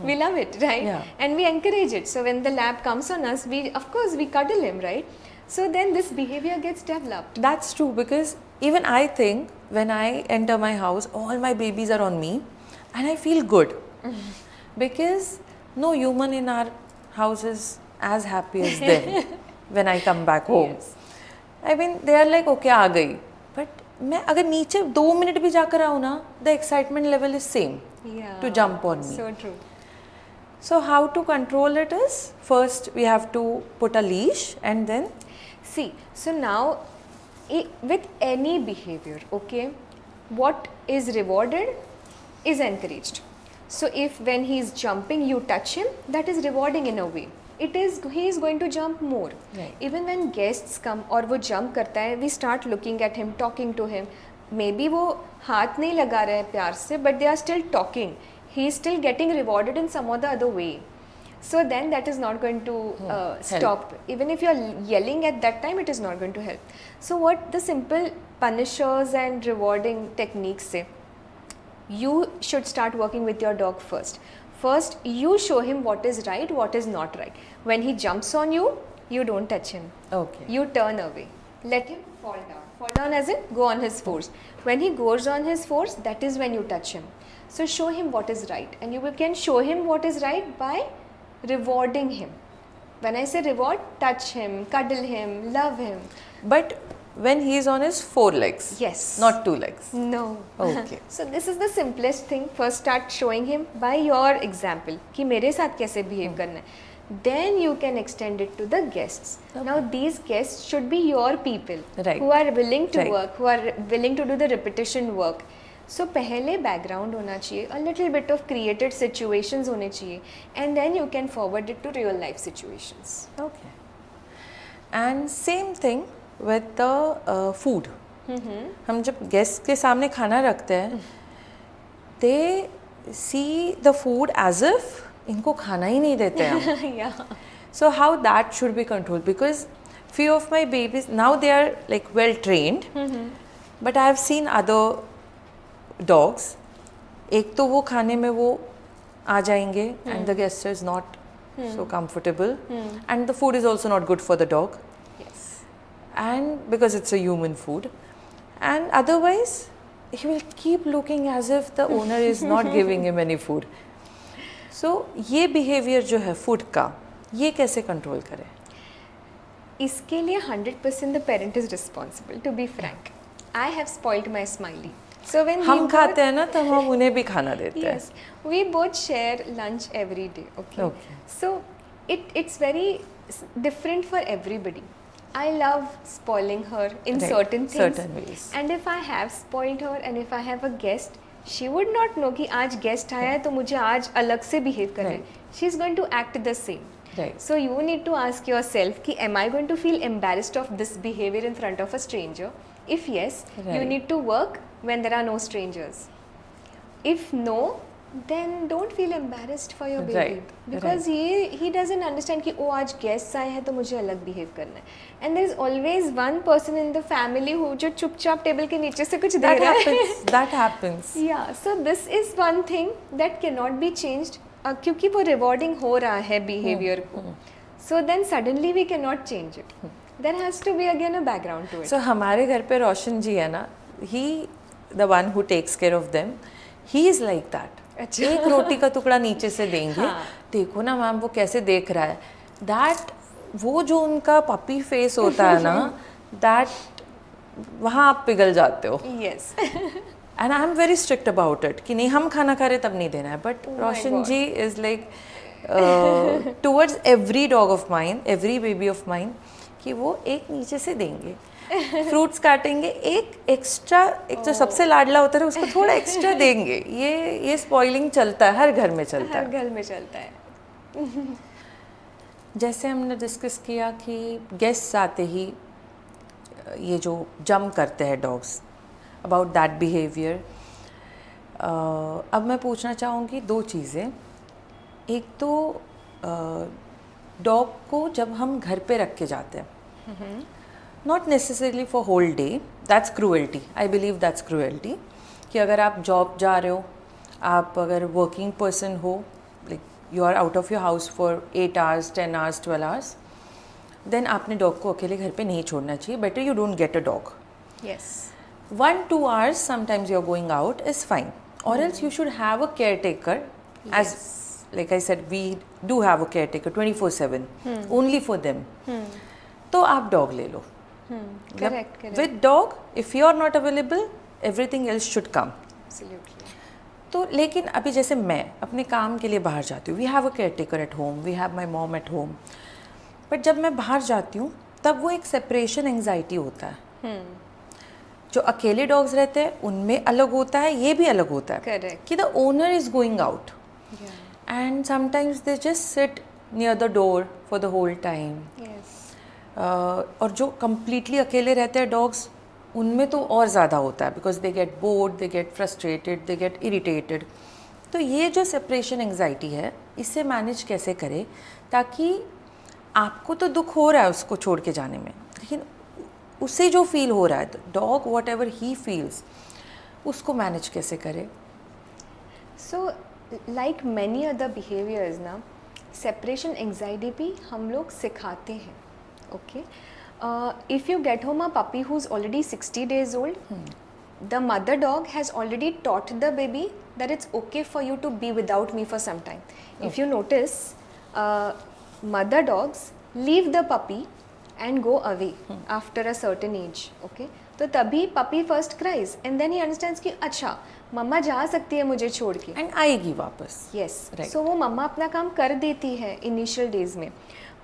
We love it, right? Yeah. And we encourage it. So when the lab comes on us, of course we cuddle him, right? So then this behavior gets developed. That's true, because even I think when I enter my house, all my babies are on me and I feel good. Because no human in our house is as happy as them when I come back home. Yes. I mean, they are like, okay, आ गई. But मैं अगर नीचे 2 minute भी जाकर आऊँ ना, the excitement level is same Yeah. to jump on me. So true. So how to control it is, first we have to put a leash and then See, so now with any behavior, okay, what is rewarded is encouraged. So if when he is jumping you touch him, that is rewarding in a way. He is going to jump more. Right. Even when guests come और वो jump करता है, we start looking at him, talking to him. Maybe वो हाथ नहीं लगा रहे हैं प्यार से, but they are still talking. He is still getting rewarded in some other way. So then that is not going to stop. Even if you are yelling at that time, it is not going to help. So what the simple punishers and rewarding techniques say, you should start working with your dog first. First, you show him what is right, what is not right. When he jumps on you, you don't touch him. okay. You turn away. Let him fall down. Fall down as in go on his force. When he goes on his force, that is when you touch him. So show him what is right. And you can show him what is right by rewarding him. When I say reward, touch him, cuddle him, love him. But when he is on his 4 legs, Yes. not 2 legs. No. Okay. So this is the simplest thing. First start showing him by your example कि मेरे साथ कैसे behave करना है. Then you can extend it to the guests. Now these guests should be your people Right. who are willing to Right. work, who are willing to do the repetition work. So पहले background होना चाहिए, a little bit of created situations होने चाहिए, and then you can forward it to real life situations. Okay. And same thing with the food. हम जब guest के सामने खाना रखते हैं, they see the food as if इनको खाना ही नहीं देते हैं हम. Yeah. So how that should be controlled, because few of my babies now they are like well trained, but I have seen other dogs, एक तो वो खाने में वो आ जाएंगे and the guest is not so comfortable, and the food is also not good for the dog, Yes. and because it's a human food, and otherwise he will keep looking as if the owner is not giving him any food. So ये behavior जो है food का, ये कैसे control करें? इसके लिए 100% the parent is responsible. To be frank, I have spoiled my smiley. So when हम we खाते हैं ना तब हम उन्हें भी खाना देते हैं. yes, we both share lunch every day. Okay. Okay. So it's very different for everybody. I love spoiling her in Right, certain things. certain ways. And if I have spoiled her, and if I have a guest, she would not know कि आज guest आया है तो मुझे आज अलग से behave करना है. She is going to act the same. Right. So you need to ask yourself कि am I going to feel embarrassed of this behavior in front of a stranger? If yes, you Right. need to work when there are no strangers. If no, then don't feel embarrassed for your baby. Right, Because he doesn't understand कि ओ आज guests आए हैं तो मुझे अलग behave करना है. And there is always one person in the family who जो चुपचाप टेबल के नीचे से कुछ दे That रहा है. happens. That happens. Yeah, so this is one thing that cannot be changed क्योंकि वो rewarding हो रहा है behavior को. So then suddenly we cannot change it. There has to be again a background to it. So हमारे घर पे रोशन जी है ना, he the one who takes care of them, he is like that. अच्छा. एक रोटी का टुकड़ा नीचे से देंगे, हाँ. देखो ना मैम वो कैसे देख रहा है. That वो जो उनका पपी फेस होता है ना, that वहाँ आप पिघल जाते हो. Yes. And I am very strict about it कि नहीं हम खाना खा रहे तब नहीं देना है. But Oh my Roshan God. Ji is like towards every dog of mine, every baby of mine, कि वो एक नीचे से देंगे. फ्रूट्स काटेंगे, एक एक्स्ट्रा, एक जो सबसे लाडला होता है उसको थोड़ा एक्स्ट्रा देंगे. ये स्पॉइलिंग चलता है, हर घर में चलता हर है. घर में चलता है. जैसे हमने डिस्कस किया कि गेस्ट्स आते ही ये जो जंप करते हैं डॉग्स, अबाउट दैट बिहेवियर, अब मैं पूछना चाहूँगी 2 चीज़ें. एक तो डॉग को जब हम घर पे रख के जाते हैं, not necessarily for whole day, that's cruelty. I believe that's cruelty कि अगर आप जॉब जा रहे हो, आप अगर वर्किंग पर्सन हो, like you are out of your house for 8 hours, 10 hours, 12 hours, then आपने डॉग को अकेले घर पे नहीं छोड़ना चाहिए. Better you don't get a dog. Yes. 1-2 hours sometimes you're going out is fine, or else you should have a caretaker. As like I said, we do have a caretaker 24/7 only for them. तो आप dog ले लो. Correct, correct. With dog, if you are not available, everything else should come. Absolutely. तो लेकिन अभी जैसे मैं अपने काम के लिए बाहर जाती हूँ, we have a caretaker at home, we have my mom at home, but जब मैं बाहर जाती हूँ तब वो एक सेपरेशन एंग्जाइटी होता है. जो अकेले डॉग्स रहते हैं उनमें अलग होता है, ये भी अलग होता है. Correct. कि the owner is going out Yeah. And sometimes they just sit near the door for the whole time. Yes. और जो कम्प्लीटली अकेले रहते हैं डॉग्स, उनमें तो और ज़्यादा होता है, because they get bored, they get frustrated, they get irritated. तो ये जो सेपरेशन एंग्जाइटी है, इससे मैनेज कैसे करें ताकि आपको तो दुख हो रहा है उसको छोड़ के जाने में, लेकिन उसे जो फील हो रहा है, dog what ever he feels, उसको मैनेज कैसे करें. So, like many other behaviors ना, separation anxiety भी हम लोग सिखाते हैं. Okay. If you get home a puppy who's already 60 days old, the mother dog has already taught the baby that it's okay for you to be without me for some time. If you notice, mother dogs leave the puppy and go away after a certain age. Okay. तो तभी puppy first cries and then he understands कि अच्छा मम्मा जा सकती है मुझे छोड़ के. एंड आएगी वापस. यस. Right. सो वो मम्मा अपना काम कर देती है इनिशियल डेज में.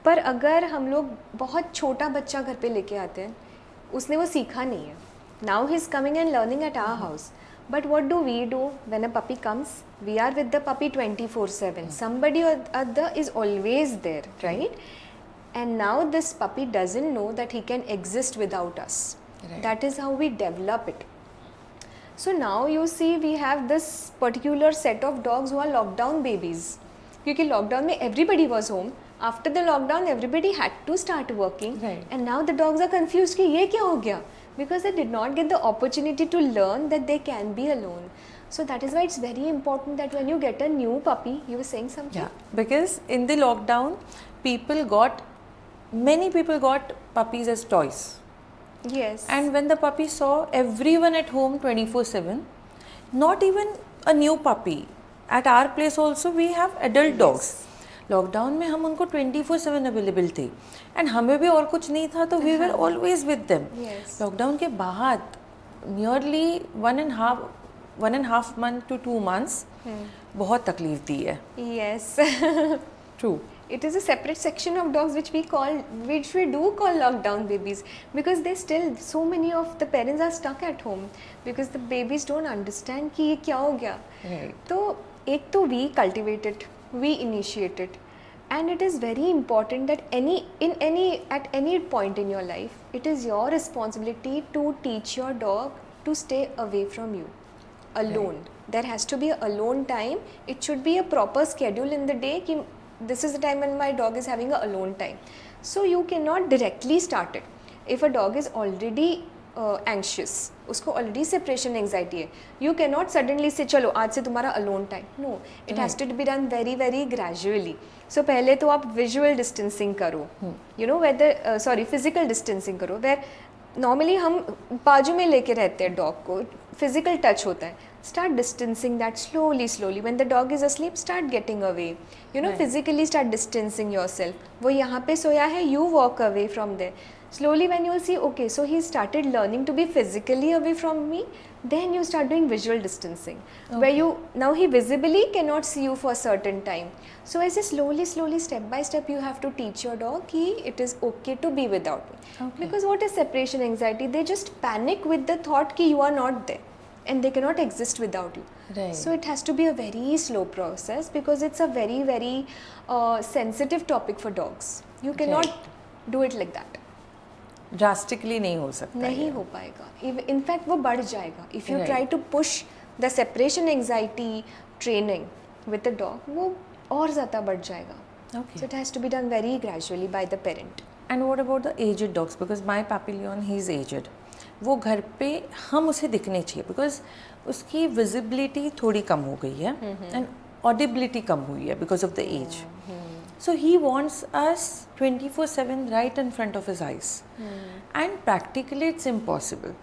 पर अगर हम लोग बहुत छोटा बच्चा घर पे लेके आते हैं, उसने वो सीखा नहीं है. Now he is coming and learning at our house. But what do we do when a puppy comes? We are with the puppy 24/7. Somebody or other is always there, right? And now this puppy doesn't know that he can exist without us. Right. That is how we develop it. So now you see we have this particular set of dogs who are lockdown babies. क्योंकि lockdown में everybody was home. After the lockdown everybody had to start working. Right. And now the dogs are confused कि ये क्या हो गया? Because they did not get the opportunity to learn that they can be alone. So that is why it's very important that when you get a new puppy, you were saying something? Yeah, because in the lockdown, many people got puppies as toys. Yes. And when the puppy saw everyone at home 24/7, not even a new puppy. At our place also we have adult dogs. Lockdown में हम उनको 24/7 available थे and हमें भी और कुछ नहीं था, तो we were always with them. Lockdown के बाद नियरली 1.5 month to 2 months बहुत तकलीफ दी है. Yes. True. It is a separate section of dogs which we do call lockdown babies, because so many of the parents are stuck at home because the babies don't understand कि ये क्या हो गया. Right. तो एक तो we cultivate it, we initiate it, and it is very important that at any point in your life, it is your responsibility to teach your dog to stay away from you alone. Right. There has to be a alone time. It should be a proper schedule in the day कि this is the time when my dog is having a alone time. So you cannot directly start it. If a dog is already anxious, उसको already separation anxiety है, you cannot suddenly say चलो आज से तुम्हारा alone time. No, it has to be done very very gradually. So पहले तो आप visual distancing करो, you know whether physical distancing करो, where normally हम बाजू में लेके रहते हैं dog को, physical touch होता है. Start distancing that slowly. When the dog is asleep, start getting away. You know, right. Physically start distancing yourself. वो यहाँ पे सोया है, you walk away from there. Slowly when you will see, okay, so he started learning to be physically away from me, then you start doing visual distancing. Okay. Where now he visibly cannot see you for a certain time. So as slowly, step by step, you have to teach your dog that it is okay to be without me. Okay. Because what is separation anxiety? They just panic with the thought that you are not there. And they cannot exist without you. Right. So it has to be a very slow process, because it's a very very sensitive topic for dogs. You cannot do it like that. Drastically नहीं हो सकता. नहीं हो पाएगा. In fact वो बढ़ जाएगा. If you try to push the separation anxiety training with the dog, वो और ज़्यादा बढ़ जाएगा. Okay. So it has to be done very gradually by the parent. And what about the aged dogs? Because my Papillon, he's aged. वो घर पे हम उसे दिखने चाहिए, बिकॉज उसकी विजिबिलिटी थोड़ी कम हो गई है एंड ऑडिबिलिटी कम हुई है because of the age. So he wants us 24/7 right in front of his eyes. And practically it's impossible.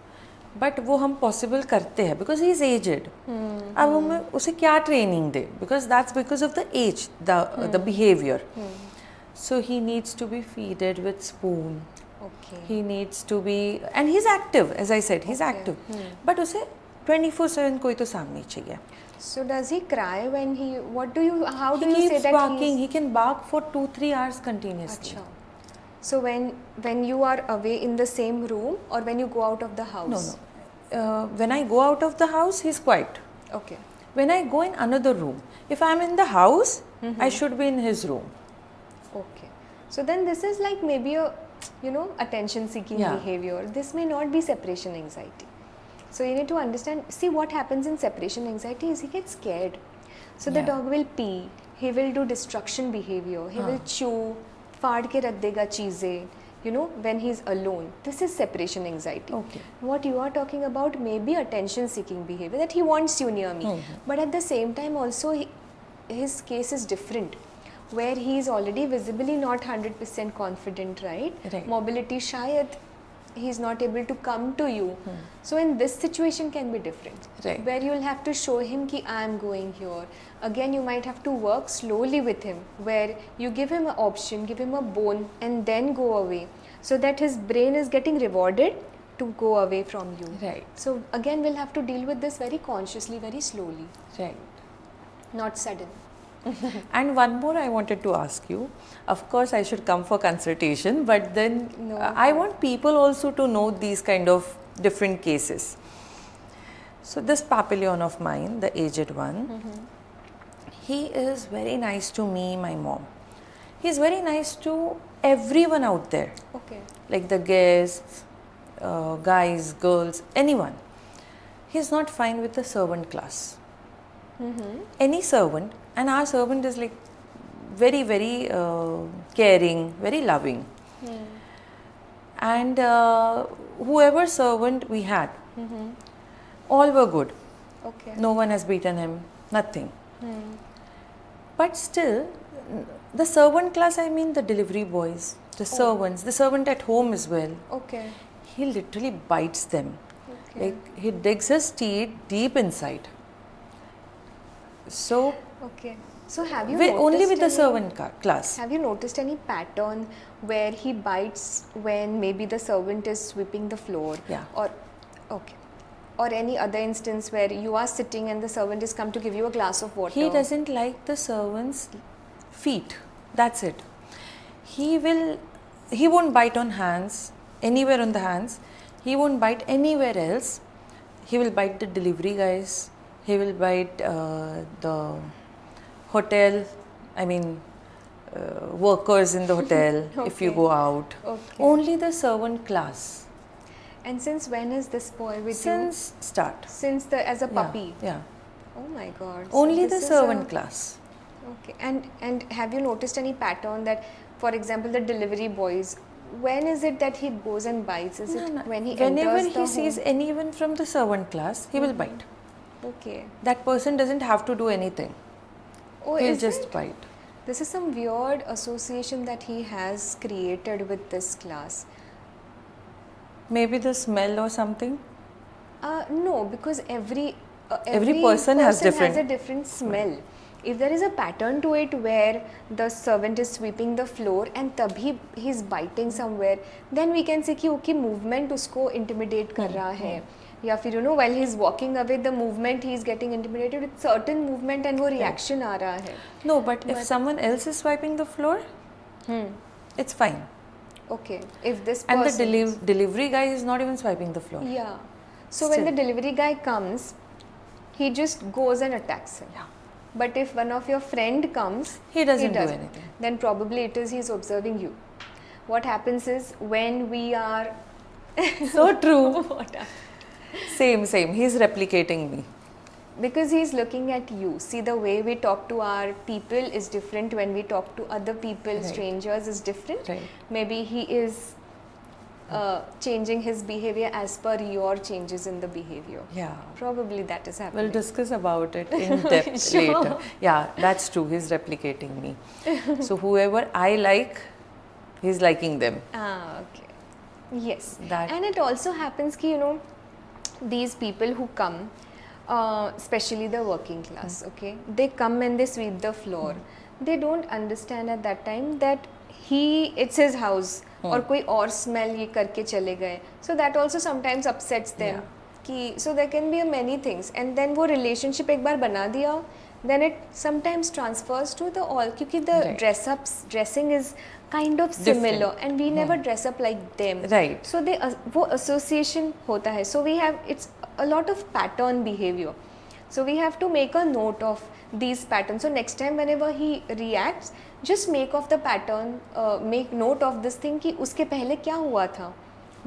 But वो हम possible करते हैं because he is aged. अब हम उसे क्या training they? Because of the age, the behavior. So he needs to be feeded with spoon. Okay. He needs to be, and he's active, as I said, he's active. But उसे 24/7 कोई तो सामने चाहिए. So does he cry when he? What do you? How do He you say keeps that barking. He can bark for 2-3 hours continuously. Acha. So when you are away in the same room or when you go out of the house? No. When I go out of the house, he's quiet. Okay. When I go in another room, if I'm in the house, I should be in his room. Okay. So then this is like maybe a, attention seeking Yeah. behavior. This may not be separation anxiety. So you need to understand, see what happens in separation anxiety is he gets scared. So the Yeah. dog will pee, he will do destruction behavior, he will chew, फाड़ के रख देगा चीज़ें, when he's alone. This is separation anxiety. Okay. What you are talking about may be attention seeking behavior, that he wants you near me. But at the same time also his case is different, where he is already visibly not 100% confident, right? Right. Mobility shayad he's not able to come to you. So in this situation can be different, Right. where you'll have to show him ki I am going here. Again you might have to work slowly with him, where you give him an option, give him a bone and then go away, so that his brain is getting rewarded to go away from you. Right. So again we'll have to deal with this very consciously, very slowly, Right. not sudden. And one more I wanted to ask you. Of course, I should come for consultation, but then No. I want people also to know these kind of different cases. So this Papillon of mine, the aged one, he is very nice to me, my mom. He's very nice to everyone out there, Okay. like the guests, guys, girls, anyone. He's not fine with the servant class. Any servant, and our servant is like very, very caring, very loving. And whoever servant we had, all were good. Okay. No one has beaten him, nothing. But still, the servant class, I mean the delivery boys, the servants, the servant at home as well, Okay. he literally bites them. Okay. Like he digs his teeth deep inside. So, Okay. So have you only noticed with the any- servant class. Have you noticed any pattern where he bites when maybe the servant is sweeping the floor? Yeah. Or okay. Or any other instance where you are sitting and the servant is come to give you a glass of water? He doesn't like the servants' feet. That's it. He won't bite on hands, anywhere on the hands. He won't bite anywhere else. He will bite the delivery guys. He will bite the hotel, workers in the hotel if you Okay. go out. Okay. Only the servant class. And since when is this boy with Since start. you? Since as a Yeah, puppy. Yeah. Oh my God. So Only the this is servant class. Okay. And have you noticed any pattern that, for example, the delivery boys, when is it that he goes and bites? Is it when he Whenever enters the he sees home? anyone from the servant class, he will bite. Okay. That person doesn't have to do anything. Oh, He'll is just it? bite. This is some weird association that he has created with this class. Maybe the smell or something. No, because every person has a different- different smell. If there is a pattern to it where the servant is sweeping the floor and तभी he's biting somewhere, then we can say कि okay movement उसको intimidate कर रहा है, या फिर while he's walking away the movement he's getting intimidated with certain movement and वो reaction आ रहा है. No, but if someone else is swiping the floor, it's fine. Okay, if this And the person delivery guy is not even swiping the floor. yeah, so when the Still. delivery guy comes, he just goes and attacks him. Yeah. But if one of your friend comes, He doesn't do anything. Then probably it is he's observing you. What happens is when we are So true. what hap- Same. He's replicating me. because he's looking at you. See, the way we talk to our people is different when we talk to other people, Right. strangers is different. Right. Maybe he is changing his behavior as per your changes in the behavior. Yeah. Probably that is happening. We'll discuss about it in depth Sure. later. Yeah, that's true. He's replicating me. So whoever I like, he's liking them. Okay. Yes. That- And it also happens ki, these people who come, especially the working class, okay, they come and they sweep the floor. They don't understand at that time that it's his house और कोई और smell ये करके चले गए. So that also sometimes upsets them. कि so there can be many things, and then वो relationship एक बार बना दिया, then it sometimes transfers to the all, क्योंकि the Right. dressing is kind of similar Different. and we never dress up like them. Right. So they वो association होता है. So we have, it's a lot of pattern behavior. So we have to make a note of these patterns. So next time whenever he reacts, just make of the pattern, make note of this thing कि उसके पहले क्या हुआ था,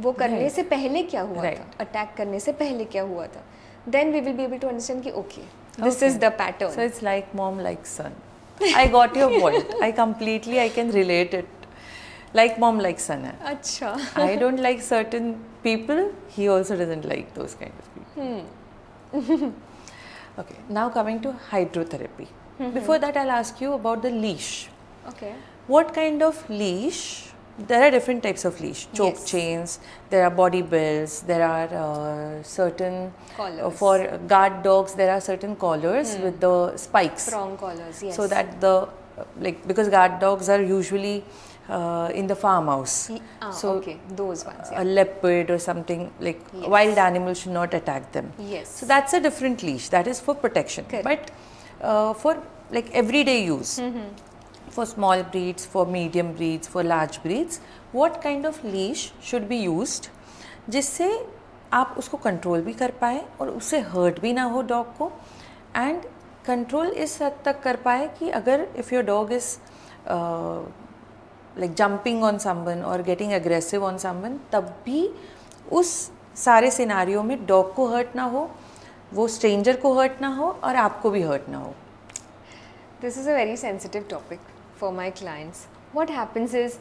वो करने Right. से पहले क्या हुआ Right. था, अटैक करने से पहले क्या हुआ था. Then we will be able to understand कि okay, this Okay. is the pattern. So it's like mom, like son. I got your point. I can relate it. Like mom, like son. hai. अच्छा. I don't like certain people. He also doesn't like those kind of people. Okay. Now coming to hydrotherapy. Before that, I'll ask you about the leash. Okay. What kind of leash? There are different types of leash. Choke Yes. chains. There are body belts. There are certain Collars. for guard dogs. There are certain collars with the spikes. Prong collars, yes. So that because guard dogs are usually in the farmhouse. So okay, those ones. a leopard or something like Yes. wild animals should not attack them. Yes. So that's a different leash. That is for protection. Correct. But for like everyday use, for small breeds, for medium breeds, for large breeds, what kind of leash should be used जिससे आप उसको control भी कर पाए और उससे hurt भी ना हो डॉग को, एंड कंट्रोल इस हद तक कर पाए कि अगर if your dog is like jumping on someone or getting aggressive on someone, तब भी उस सारे सिनारियों में डॉग को हर्ट ना हो, वो स्ट्रेंजर को हर्ट ना हो और आपको भी हर्ट ना हो. This is a very sensitive topic for my clients. What happens is,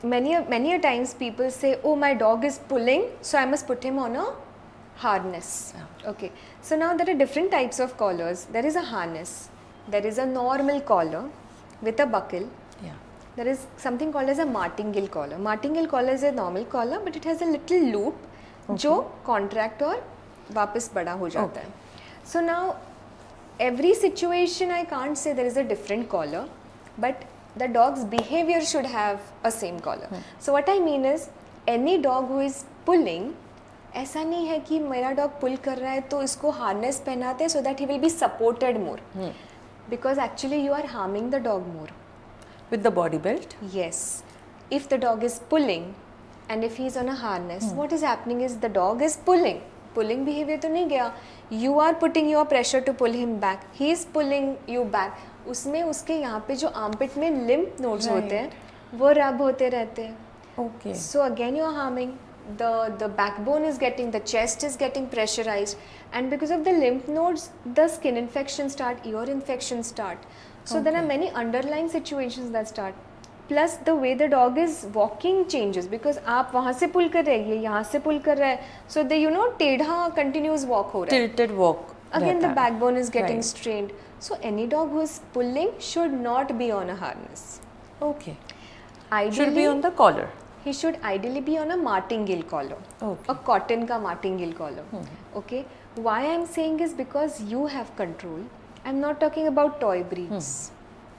many a times people say, oh, my dog is pulling, so I must put him on a harness. Okay, so now there are different types of collars. There is a harness, there is a normal collar with a buckle. Yeah. There is something called as a martingale collar. Martingale collar is a normal collar, but it has a little loop जो contract और वापस बड़ा हो जाता है. So now every situation I can't say there is a different collar, but the dog's behavior should have a same collar. So what I mean is, any dog who is pulling, ऐसा नहीं है कि मेरा dog pull कर रहा है तो इसको harness पहनाते हैं so that he will be supported more, because actually you are harming the dog more. With the body belt. Yes, if the dog is pulling and if he is on a harness, what is happening is the dog is pulling. Pulling behavior तो नहीं गया. You are putting your pressure to pull him back. He is pulling you back. उसमें उसके यहाँ पे जो armpit में lymph nodes होते हैं, वो rub होते रहते हैं. Okay. So again you are harming. The backbone is getting, the chest is getting pressurized, and because of the lymph nodes, the skin infections start, ear infections start. So there are many underlying situations that start. Plus the way the dog is walking changes, because आप वहाँ से pull कर रहे हैं, ये यहाँ से pull कर रहा है, so the टेढ़ा continuous walk हो रहा है. Tilted walk. Again the रहता है. backbone is getting Right. strained. So any dog who is pulling should not be on a harness. Okay. Ideally, Should be on the collar. he should ideally be on a martingale collar. Okay. A cotton ka martingale collar. Okay. Why I'm saying is because you have control. I'm not talking about toy breeds,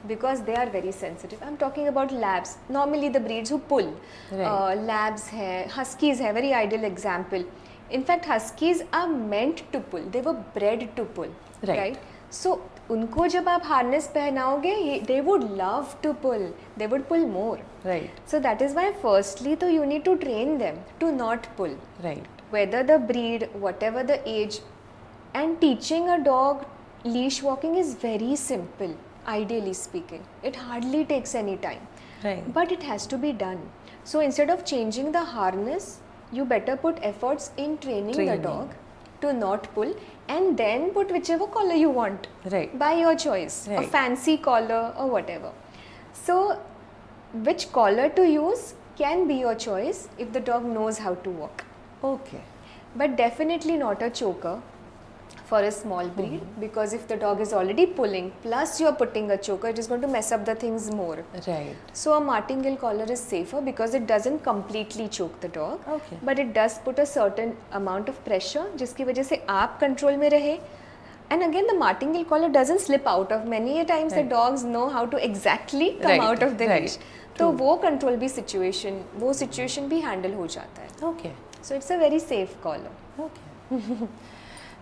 because they are very sensitive. I'm talking about labs. Normally the breeds who pull. Right. Labs hai, huskies hai, very ideal example. In fact, huskies are meant to pull. They were bred to pull. Right. So उनको जब आप harness पहनाओगे, they would love to pull. They would pull more. Right. So that is why firstly तो you need to train them to not pull. Right. Whether the breed, whatever the age, and teaching a dog leash walking is very simple, ideally speaking. It hardly takes any time. Right. But it has to be done. So instead of changing the harness, you better put efforts in training the Training. dog to not pull, and then put whichever collar you want. Right. By your choice. A Right. fancy collar or whatever. So which collar to use can be your choice if the dog knows how to walk. Okay. But definitely not a choker for a small breed, because if the dog is already pulling plus you're putting a choker, it is going to mess up the things more. Right. So a martingale collar is safer because it doesn't completely choke the dog, Okay. but it does put a certain amount of pressure जिसकी वजह से आप control में रहे. And again, the martingale collar doesn't slip out of. Many a times the Right. dogs know how to exactly come Right, out of the right. leash. तो वो control भी वो सिचुएशन भी हैंडल हो जाता है. Okay. So it's a very safe collar. Okay.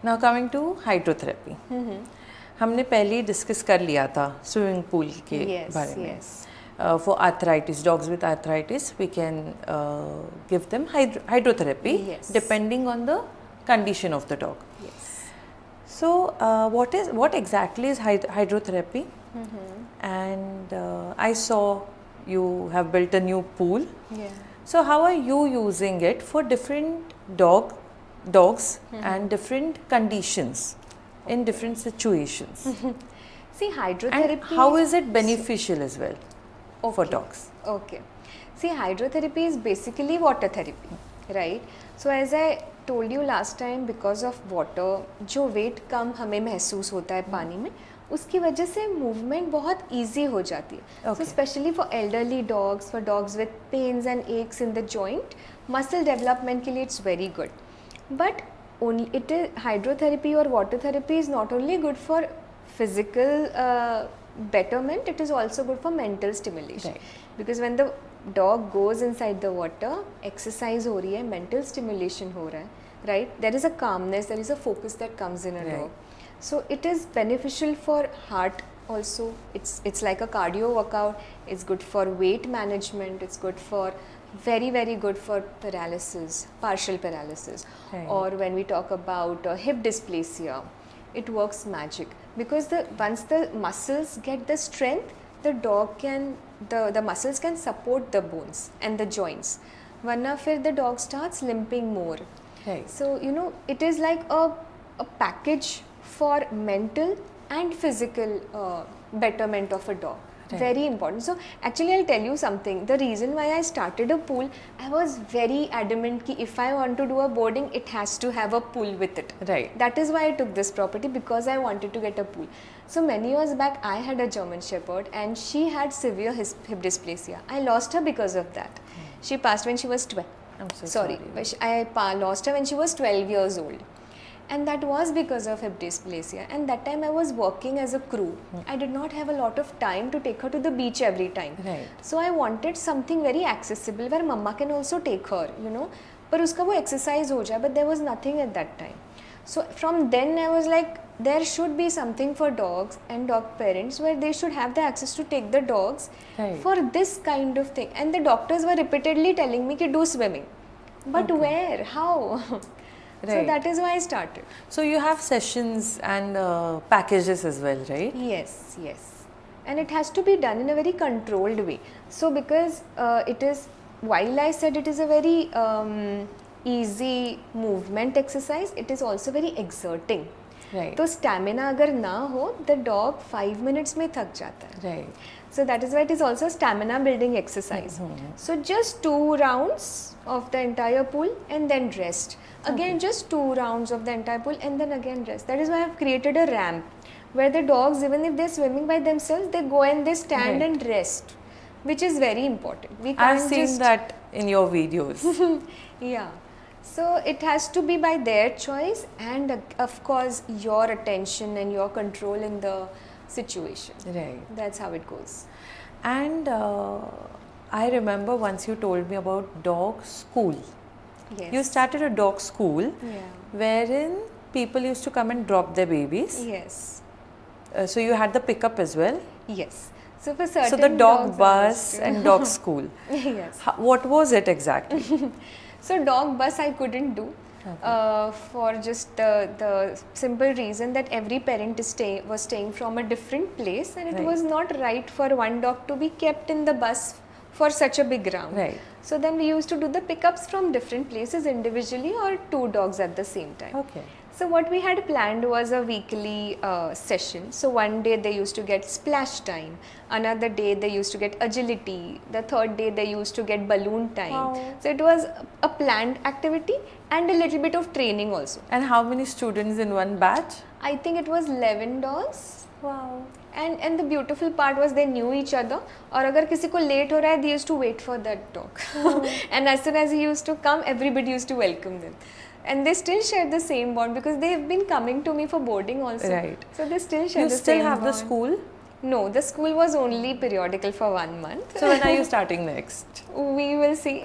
Now coming to hydrotherapy. हमने पहले ही डिस्कस कर लिया था स्विमिंग पूल के Yes, बारे में. yes. For arthritis, dogs with arthritis, we can give them hydrotherapy Yes. depending on the condition of the dog. Yes. So, what exactly is hydrotherapy? And I saw you have built a new pool. Yeah. So, how are you using it for different dogs and different conditions in different situations? See, And hydrotherapy. how is it beneficial as well for Okay. dogs? Okay. See, hydrotherapy is basically water therapy, right? So as I told you last time, because of water, जो weight कम हमें महसूस होता है पानी में, उसकी वजह से movement बहुत easy हो जाती है. So Okay. especially for elderly dogs, for dogs with pains and aches in the joint, muscle development के लिए it's very good. But hydrotherapy or water therapy is not only good for physical betterment, it is also good for mental stimulation. Right. Because when the dog goes inside the water, exercise हो रही है, mental stimulation हो रहा है, right? There is a calmness, there is a focus that comes in a Right. dog. So it is beneficial for heart also. It's like a cardio workout. It's good for weight management. It's good for very good for paralysis, partial paralysis. Right. Or when we talk about hip dysplasia, it works magic, because once the muscles get the strength, the dog can the muscles can support the bones and the joints. Varna फिर the dog starts limping more. Right. So it is like a package for mental and physical betterment of a dog. Right. Very important. So actually I'll tell you something. The reason why I started a pool, I was very adamant कि if I want to do a boarding, it has to have a pool with it. Right. That is why I took this property, because I wanted to get a pool. So many years back, I had a German Shepherd and she had severe hip dysplasia. I lost her because of that. She passed when she was 12. I'm so Sorry. But I lost her when she was 12 years old. And that was because of hip dysplasia. And that time I was working as a crew. I did not have a lot of time to take her to the beach every time. Right. So I wanted something very accessible where mama can also take her, पर उसका वो exercise हो जाए, but there was nothing at that time. So from then I was like, there should be something for dogs and dog parents where they should have the access to take the dogs Right. for this kind of thing. And the doctors were repeatedly telling me to do swimming. But where? How? So Right. that is why I started. So you have sessions and packages as well, right? Yes, yes. And it has to be done in a very controlled way. So because it is, while I said it is a very easy movement exercise, it is also very exerting. Right. तो stamina अगर ना हो, the dog 5 minutes में थक जाता है. Right. So that is why it is also stamina building exercise. So just 2 rounds of the entire pool and then rest. Again just 2 rounds of the entire pool and then again rest. That is why I have created a ramp where the dogs, even if they're swimming by themselves, they go and they stand Right. and rest, which is very important. We I've can't seen just, that in your videos. yeah. So it has to be by their choice and of course your attention and your control in the situation. Right. That's how it goes. And I remember once you told me about dog school. Yes. You started a dog school Yeah. wherein people used to come and drop their babies. Yes. So you had the pickup as well. Yes. So for certain So the dog dogs, bus I and used to- dog school. Yes. What was it exactly? So dog bus I couldn't do for just the simple reason that every parent was staying from a different place and it Right. was not right for one dog to be kept in the bus for such a big ground. Right. So then we used to do the pickups from different places individually or 2 dogs at the same time. Okay. So what we had planned was a weekly session. So one day they used to get splash time, another day they used to get agility, the third day they used to get balloon time. Wow. So it was a planned activity and a little bit of training also. And how many students in one batch? I think it was 11 dogs. Wow. And the beautiful part was they knew each other. और अगर किसी को late हो रहा है, they used to wait for that dog. And as soon as he used to come, everybody used to welcome them. And they still share the same bond because they have been coming to me for boarding also. Right. So they still share You the still same have the bond. school? No, the school was only periodical for 1 month. So when are you starting next? We will see.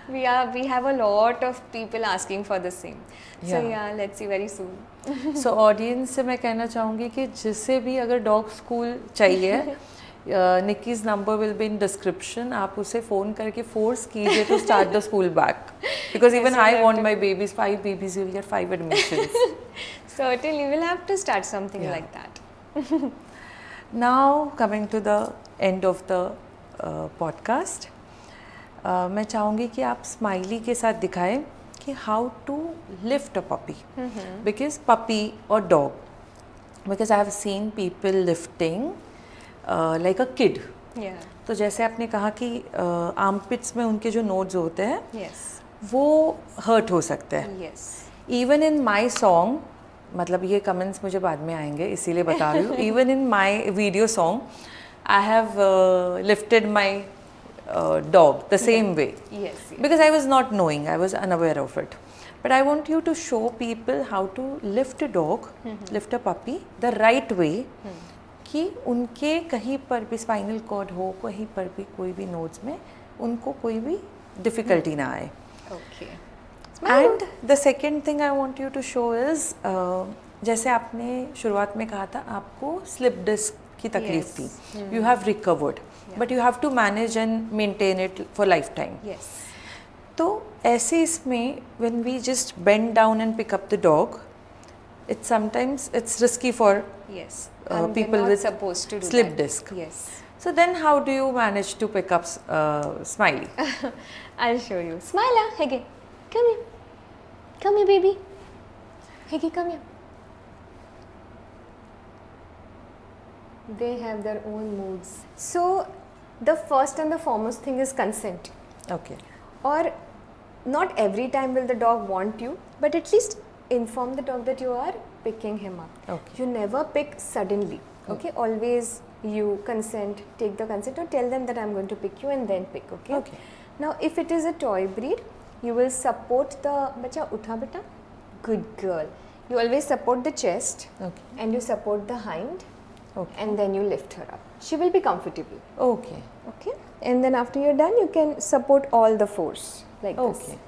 we have a lot of people asking for the same. So Yeah. yeah, let's see very soon. So audience से मैं कहना चाहूँगी कि जिसे भी अगर dog school चाहिए Nikki's number will be in description. आप उसे फ़ोन करके फोर्स कीजिए to start the school back because even I want my babies 5 babies you will get 5 admissions. Certainly, we'll have to start something Yeah. like that. Now coming to the end of the podcast, मैं चाहूँगी कि आप smiley के साथ दिखाएं कि how to lift a puppy because puppy और dog because I have seen people lifting like a kid. Yeah. तो जैसे आपने कहा कि आर्मपिट्स में उनके जो नोड्स होते हैं Yes. वो हर्ट हो सकते हैं. Yes. Even in my song, मतलब ये कमेंट्स मुझे बाद में आएंगे इसीलिए बता रही हूँ. Even in my video song I have lifted my dog the same way Yes. Yes. because I was not knowing, I was unaware of it. But I want you to show people how to lift a dog, lift a puppy the right way कि उनके कहीं पर भी spinal cord हो, कहीं पर भी कोई भी नोड्स में उनको कोई भी डिफ़िकल्टी ना आए. Okay. And the second thing I want you to show is जैसे आपने शुरुआत में कहा था आपको स्लिप डिस्क की तकलीफ Yes. थी. You have recovered but you have to manage and maintain it for lifetime. Yes. तो ऐसे इसमें when we just bend down and pick up the dog, it's sometimes it's risky for Yes. people not with supposed to do slip that. disc. Yes. So then how do you manage to pick up Smiley? I'll show you. Smila, Hege, come here. Come here, baby. Hege, come here. They have their own moods. So, the first and the foremost thing is consent. Okay. Or not every time will the dog want you, but at least inform the dog that you are picking him up. Okay. You never pick suddenly. Okay, always you consent, take the consent, or tell them that I'm going to pick you and then pick. Okay. Okay. Now, if it is a toy breed, you will support the bacha utha beta. Good girl. You always support the chest Okay. and you support the hind, Okay. and then you lift her up. She will be comfortable. Okay. Okay, and then after you're done, you can support all the fours like Okay. this.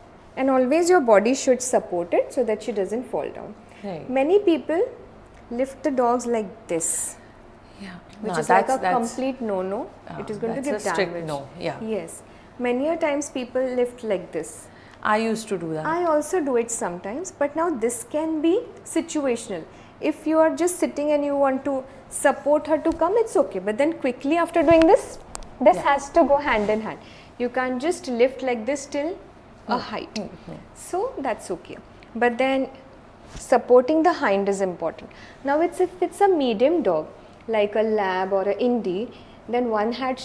And always your body should support it so that she doesn't fall down. Right. Many people lift the dogs like this, Yeah. which No, is like a complete no-no. It is going to that's give a strict damage. no. Yeah. Yes. Many a times people lift like this. I used to do that. I also do it sometimes, but now this can be situational. If you are just sitting and you want to support her to come, it's okay. But then quickly after doing this, this Yeah. has to go hand in hand. You can't just lift like this till a height. So that's okay. But then supporting the hind is important. Now if it's a medium dog, like a lab or an indie, then one hand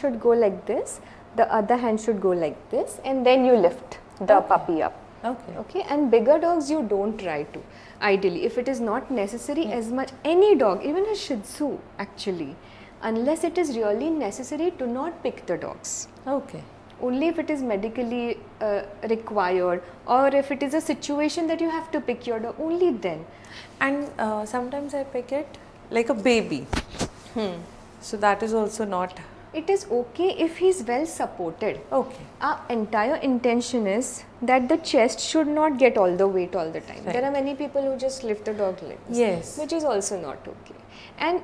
should go like this, the other hand should go like this, and then you lift the puppy up. Okay. Okay, and bigger dogs you don't try to. Ideally, if it is not necessary as much, any dog, even a Shih Tzu actually, unless it is really necessary, do not pick the dogs. Okay. Only if it is medically required, or if it is a situation that you have to pick your dog, only then. And sometimes I pick it like a baby. So that is also not It is okay if he is well supported. okay. Our entire intention is that the chest should not get all the weight all the time. Right. There are many people who just lift the dog like this, Yes. which is also not okay. And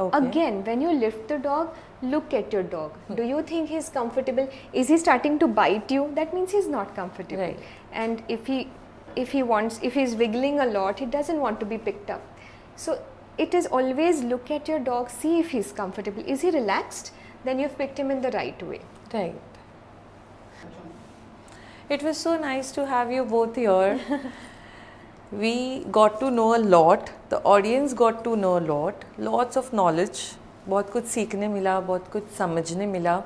Okay. again, when you lift the dog, look at your dog. Do you think he is comfortable? Is he starting to bite you? That means he is not comfortable. Right. And if he is wiggling a lot, he doesn't want to be picked up. So it is always look at your dog, see if he is comfortable. Is he relaxed? Then you've picked him in the right way. Right. It was so nice to have you both here. We got to know a lot, the audience got to know a lot, lots of knowledge, बहुत कुछ सीखने मिला, बहुत कुछ समझने मिला.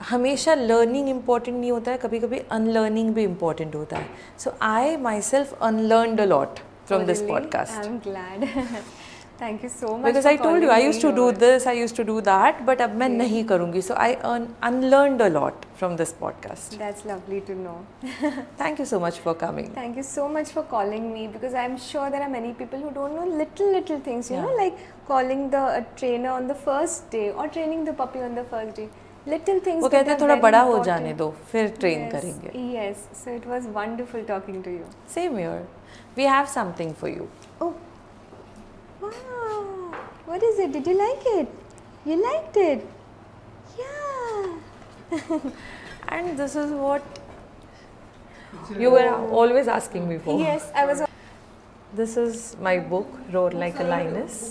हमेशा learning important नहीं होता है, कभी कभी अनलर्निंग भी इम्पॉर्टेंट होता है. So I myself unlearned a lot from this podcast. I'm glad. Thank you so much. Because for I told you, calling I me used to do here. this, I used to do that, but अब मैं नहीं करूँगी. So I unlearned a lot from this podcast. That's lovely to know. Thank you so much for coming. Thank you so much for calling me, because I'm sure there are many people who don't know little things, you know, like calling the trainer on the first day or training the puppy on the first day. Little things. वो that कहते हैं are थोड़ा very बड़ा हो important. जाने दो, फिर train Yes, करेंगे. Yes, so it was wonderful talking to you. Same here. We have something for you. Oh, wow! What is it? Did you like it? You liked it? Yeah. And this is what you were always asking me for. Yes, I was. This is my book, Roar Like a Lioness.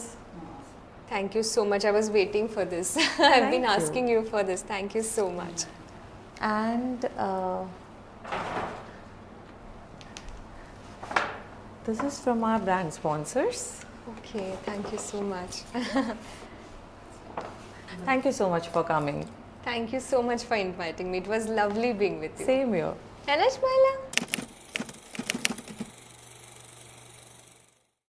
Thank you so much. I was waiting for this. I've Thank been you. asking you for this. Thank you so much. And this is from our brand sponsors. Okay, thank you so much. Thank you so much for coming. Thank you so much for inviting me. It was lovely being with you. Same here. है ना, Shmaila?